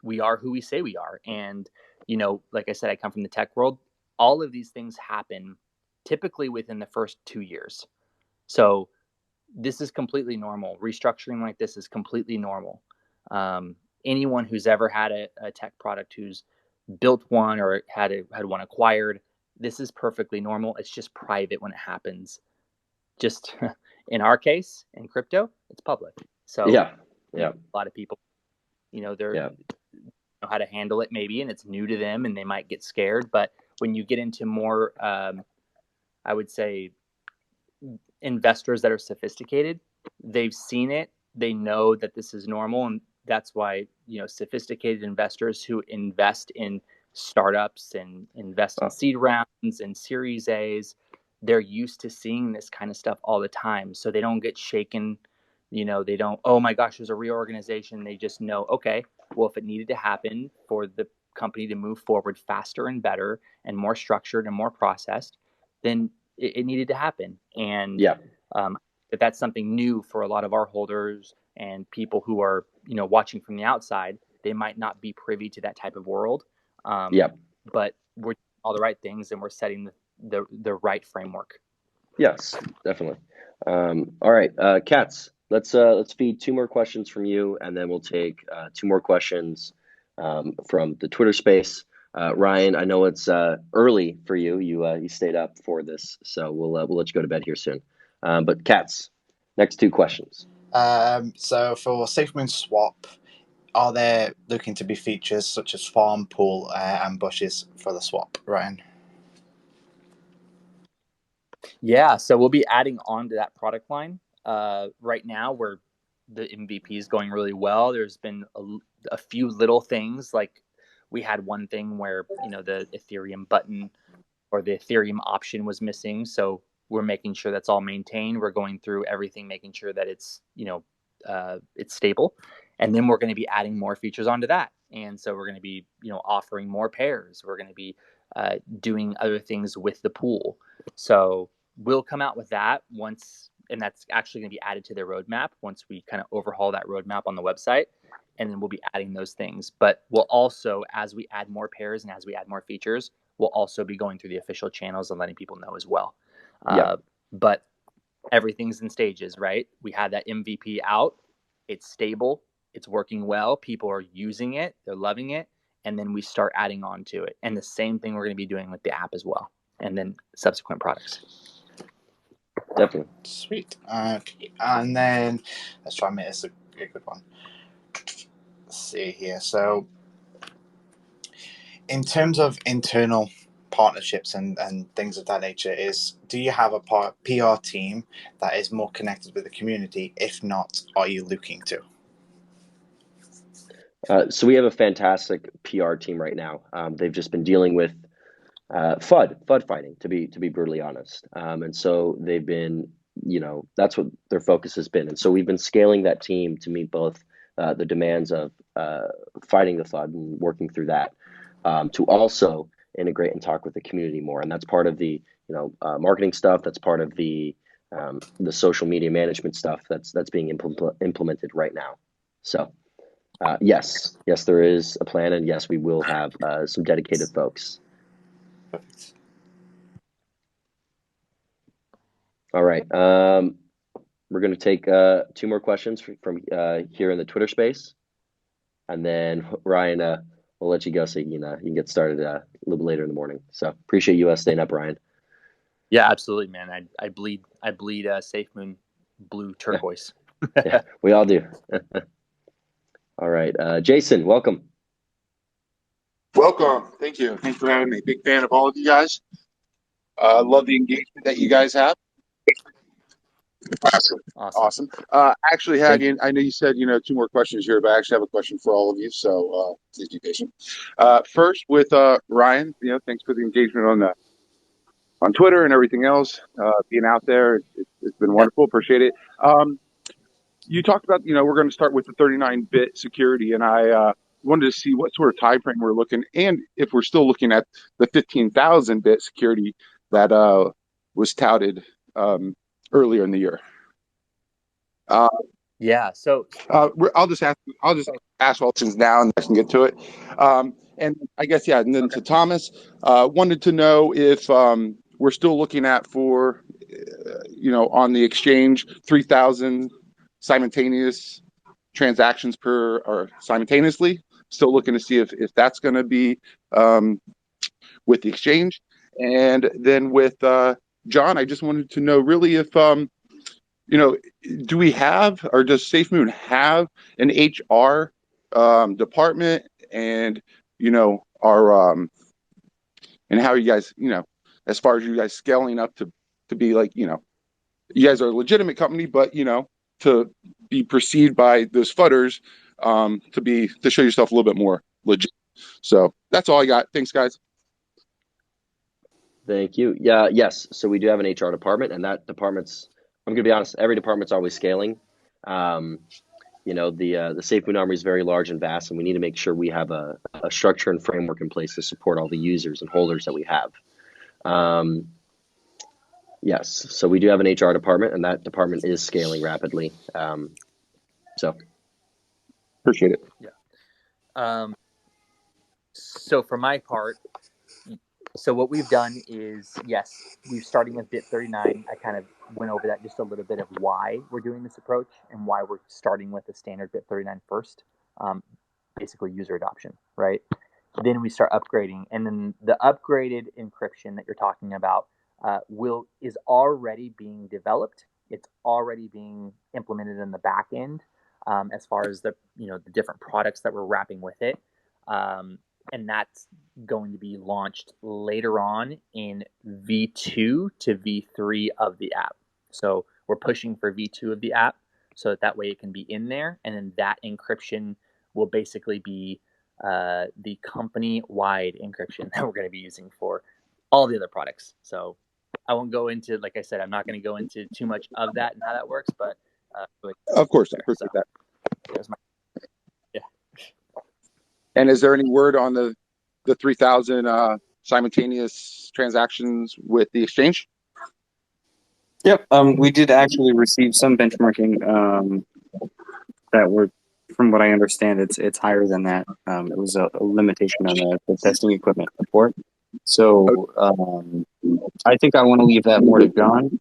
we are who we say we are. And, you know, like I said, I come from the tech world. All of these things happen typically within the first 2 years. So this is completely normal. Restructuring like this is completely normal. Anyone who's ever had a tech product who's built one or had one acquired, this is perfectly normal. It's just private when it happens. Just in our case, in crypto, it's public. So yeah, a lot of people, you know, know how to handle it maybe, and it's new to them and they might get scared. But when you get into more, I would say, investors that are sophisticated, they've seen it, they know that this is normal. And that's why, you know, sophisticated investors who invest in startups and invest in seed rounds and series A's, they're used to seeing this kind of stuff all the time. So they don't get shaken. You know, they don't, oh my gosh, there's a reorganization. They just know, okay, well, if it needed to happen for the company to move forward faster and better and more structured and more processed, then it needed to happen. And that's something new for a lot of our holders and people who are, you know, watching from the outside. They might not be privy to that type of world. But we're doing all the right things and we're setting the right framework. Yes, definitely. All right, Katz, let's feed two more questions from you, and then we'll take two more questions from the Twitter space. Ryan, I know it's early for you. You stayed up for this, so we'll let you go to bed here soon. But Katz, next two questions. So for Safemoon Swap, are there looking to be features such as farm, pool, and bushes for the swap, Ryan? Yeah, so we'll be adding on to that product line. Right now, where the MVP is going really well. There's been a few little things, like we had one thing where, you know, the Ethereum button or the Ethereum option was missing. So we're making sure that's all maintained. We're going through everything, making sure that it's, you know, it's stable. And then we're going to be adding more features onto that. And so we're going to be, you know, offering more pairs. We're going to be doing other things with the pool. So we'll come out with that once, and that's actually going to be added to their roadmap once we kind of overhaul that roadmap on the website. And then we'll be adding those things. But we'll also, as we add more pairs and as we add more features, we'll also be going through the official channels and letting people know as well. But everything's in stages, right? We had that MVP out. It's stable. It's working well. People are using it. They're loving it. And then we start adding on to it. And the same thing we're going to be doing with the app as well. And then subsequent products. Definitely. Sweet. Okay. And then let's try and make this a good one. Let's see here. So in terms of internal partnerships and things of that nature, do you have a PR team that is more connected with the community? If not, are you looking to? So we have a fantastic PR team right now. They've just been dealing with FUD fighting, to be brutally honest. And so they've been, you know, that's what their focus has been. And so we've been scaling that team to meet both the demands of fighting the FUD and working through that, to also integrate and talk with the community more. And that's part of the, you know, marketing stuff. That's part of the social media management stuff that's being implemented right now. So yes, there is a plan, and yes, we will have some dedicated folks. Perfect. All right. We're going to take 2 more questions from here in the Twitter space, and then Ryan, we'll let you go so you can get started a little bit later in the morning. So appreciate you staying up, Ryan. Yeah, absolutely, man. I bleed Safemoon blue turquoise. Yeah, we all do. All right, Jason, welcome. Welcome. Thank you. Thanks for having me. Big fan of all of you guys. Love the engagement that you guys have. Awesome. Actually had you. I know you said 2 more questions here, but I actually have a question for all of you. So please be patient. First, with Ryan, thanks for the engagement on Twitter and everything else. Being out there, it's been wonderful. Appreciate it. You talked about we're going to start with the 39-bit security, and I wanted to see what sort of time frame we're looking, and if we're still looking at the 15,000-bit security that was touted earlier in the year. Yeah. So I'll just ask all questions now, and I can get to it. And I guess and then to Thomas, wanted to know if we're still looking at for on the exchange 3,000 simultaneous transactions or simultaneously. Still looking to see if that's going to be with the exchange. And then with John, I just wanted to know really if do we have, or does Safemoon have an HR department, and our and how are you guys as far as you guys scaling up to be like you guys are a legitimate company, but to be perceived by those fudders to show yourself a little bit more legit. So that's all I got. Thanks, guys. Thank you. Yeah, yes. So we do have an HR department, and that department's, I'm going to be honest, every department's always scaling. The Safemoon Army is very large and vast, and we need to make sure we have a structure and framework in place to support all the users and holders that we have. Yes, so we do have an HR department, and that department is scaling rapidly. So appreciate it. Yeah. So for my part, so what we've done is, yes, we're starting with bit 39. I kind of went over that just a little bit of why we're doing this approach and why we're starting with the standard bit 39 first. Basically user adoption, right? Then we start upgrading, and then the upgraded encryption that you're talking about is already being developed. It's already being implemented in the back end as far as the different products that we're wrapping with it. And that's going to be launched later on in V2 to V3 of the app. So we're pushing for V2 of the app so that way it can be in there. And then that encryption will basically be the company-wide encryption that we're going to be using for all the other products. So I won't go into, like I said, I'm not going to go into too much of that and how that works, but of course, I appreciate that. And is there any word on the 3,000 simultaneous transactions with the exchange? Yep. We did actually receive some benchmarking that were, from what I understand, it's higher than that. It was a limitation on the testing equipment support. So I think I want to leave that more to John.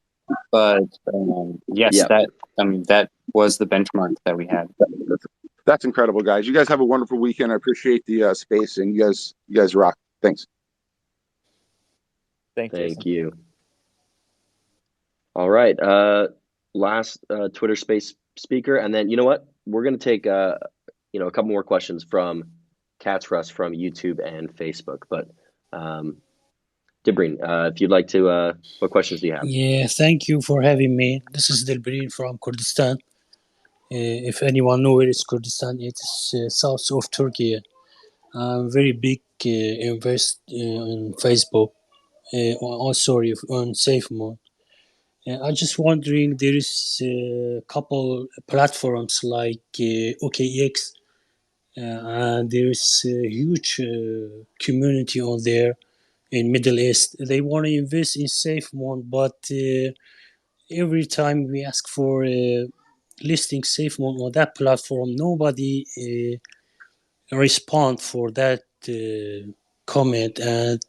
But yes, that was the benchmark that we had. That's incredible, guys. You guys have a wonderful weekend. I appreciate the space, and you guys rock. Thanks. Thank you. All right. Last Twitter Space speaker, and then you know what? We're going to take a couple more questions from Cats Rust from YouTube and Facebook. But Dibrin, if you'd like to, what questions do you have? Yeah, thank you for having me. This is Dilbrin from Kurdistan. If anyone knows where is Kurdistan, it is south of Turkey. I'm very big invest in Facebook. On Safemoon. I'm just wondering, there is a couple platforms like OKX, and there is a huge community on there in Middle East. They want to invest in Safemoon, but every time we ask for listing Safemoon on that platform, nobody respond for that comment, and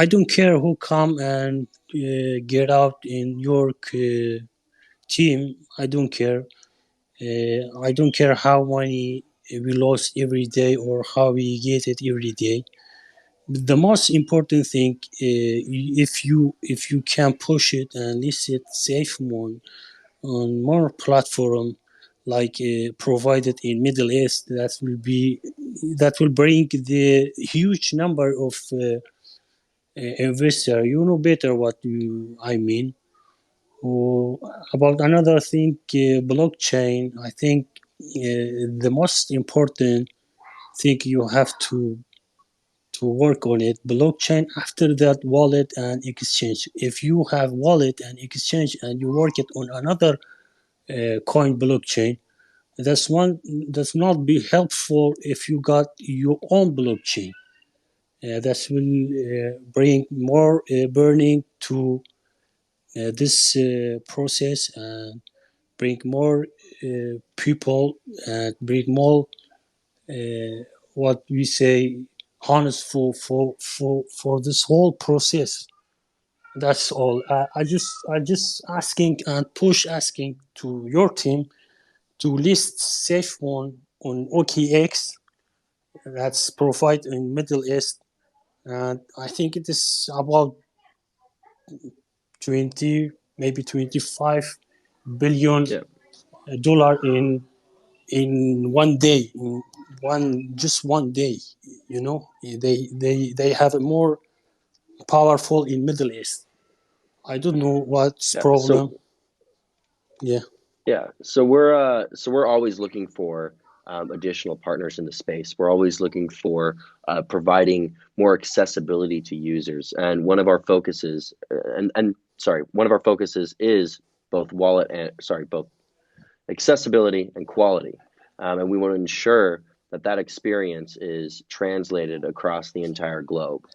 I don't care who come and get out in your team. I don't care. I don't care how many we lost every day or how we get it every day. The most important thing, if you can push it and list it Safemoon on more platform like provided in Middle East, that will bring the huge number of investor. You know better what I mean. Oh, about another thing, blockchain. I think the most important thing you have to work on it. Blockchain. After that, wallet and exchange. If you have wallet and exchange and you work it on another coin blockchain, that's not be helpful if you got your own blockchain. That will bring more burning to this process and bring more people and bring more what we say honest for this whole process. That's all. I just asking and push asking to your team to list Safemoon on OKX that's provided in Middle East, and I think it is about 20, maybe 25 billion dollar in one day, in one day. You know, they have a more powerful in Middle East. I don't know what's problem. So we're always looking for additional partners in the space. We're always looking for providing more accessibility to users, and one of our focuses is both both accessibility and quality, and we want to ensure that experience is translated across the entire globe.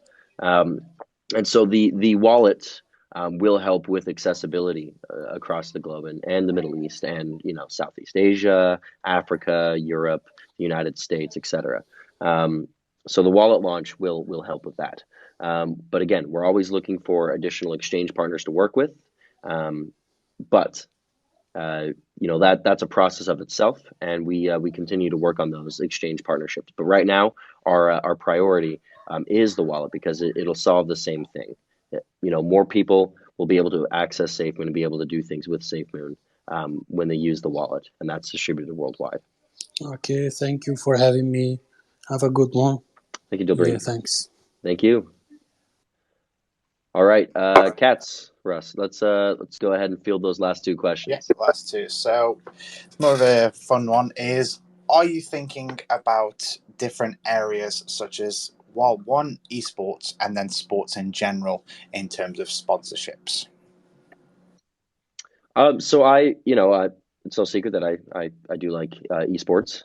And so the wallet will help with accessibility across the globe and the Middle East and Southeast Asia, Africa, Europe, the United States, etc. So the wallet launch will help with that. But again, we're always looking for additional exchange partners to work with. But that's a process of itself, and we continue to work on those exchange partnerships. But right now, our priority is the wallet because it'll solve the same thing. More people will be able to access Safemoon and be able to do things with Safemoon when they use the wallet, and that's distributed worldwide. Okay, thank you for having me. Have a good one. Thank you, Dilbert. Yeah, thanks. Thank you. All right, Cats, Russ. Let's go ahead and field those last two questions. Yes, last two. So, more of a fun one is: are you thinking about different areas such as one esports and then sports in general in terms of sponsorships? So it's no secret that I do like esports.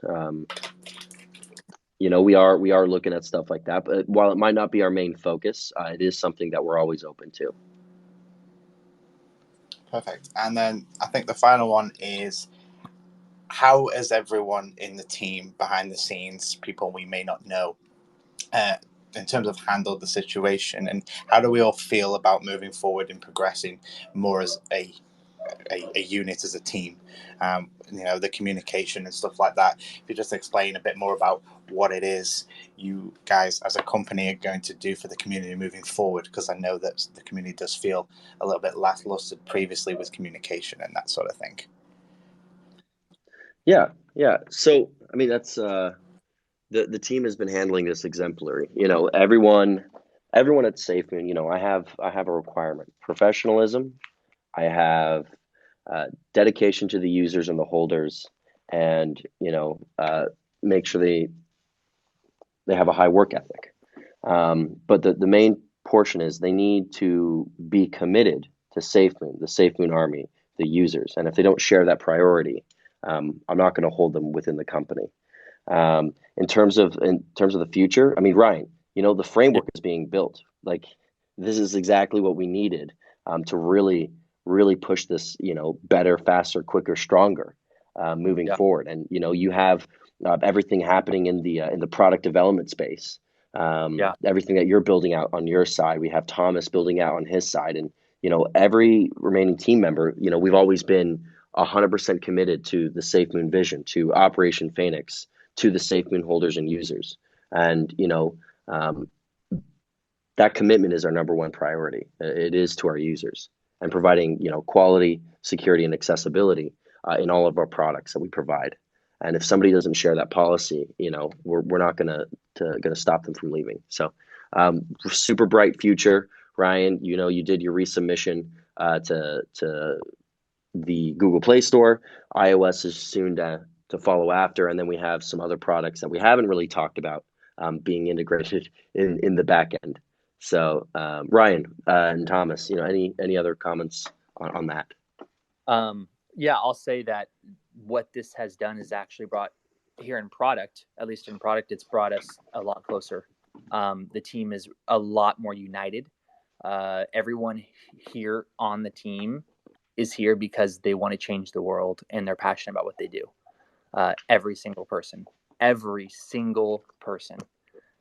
We are looking at stuff like that, but while it might not be our main focus, it is something that we're always open to. Perfect. And then I think the final one is: how has everyone in the team behind the scenes, people we may not know, in terms of handled the situation, and how do we all feel about moving forward and progressing more as a unit, as a team? The communication and stuff like that. If you just explain a bit more about what it is you guys as a company are going to do for the community moving forward, because I know that the community does feel a little bit lackluster previously with communication and that sort of thing. Yeah. So I mean, that's the team has been handling this exemplary. Everyone at Safemoon. I have a requirement: professionalism. I have dedication to the users and the holders, and make sure they have a high work ethic. But the main portion is they need to be committed to Safemoon, the Safemoon army, the users, and if they don't share that priority, I'm not going to hold them within the company. In terms of the future, I mean, Ryan, the framework is being built. Like, this is exactly what we needed to really push this, better, faster, quicker, stronger, moving forward. And you have everything happening in the product development space. everything that you're building out on your side. We have Thomas building out on his side, and every remaining team member. We've always been 100% committed to the Safemoon vision, to Operation Phoenix, to the Safemoon holders and users, and that commitment is our number one priority. It is to our users, and providing quality, security, and accessibility in all of our products that we provide. And if somebody doesn't share that policy, we're not gonna stop them from leaving. So, super bright future, Ryan. You did your resubmission to the Google Play Store. iOS is soon to follow after, and then we have some other products that we haven't really talked about being integrated in the back end. So, Ryan and Thomas, any other comments on that? Yeah, I'll say that what this has done is actually brought here in product, at least in product, it's brought us a lot closer. The team is a lot more united. Everyone here on the team is here because they want to change the world and they're passionate about what they do. Every single person.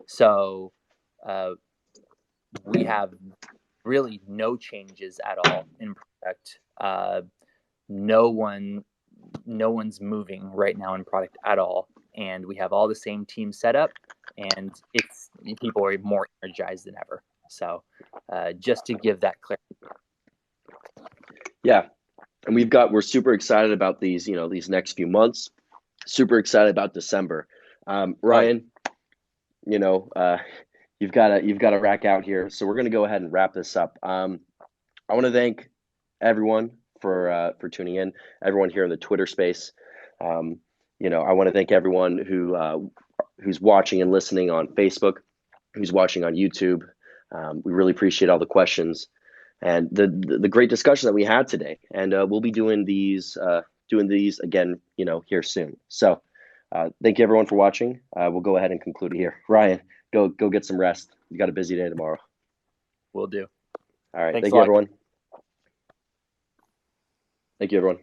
So we have really no changes at all in product. No one's moving right now in product at all, and we have all the same team set up, and people are more energized than ever. So just to give that clarity. Yeah, and we're super excited about these next few months. Super excited about December. Ryan, you've got to rack out here, so we're going to go ahead and wrap this up. I want to thank everyone for tuning in, everyone here in the Twitter space. I want to thank everyone who's watching and listening on Facebook, who's watching on YouTube. We really appreciate all the questions and the great discussion that we had today. And we'll be doing these again, here soon. So thank you everyone for watching. We'll go ahead and conclude it here. Ryan, go get some rest. You got a busy day tomorrow. Will do. All right. Thanks Thank you, everyone. Thank you, everyone.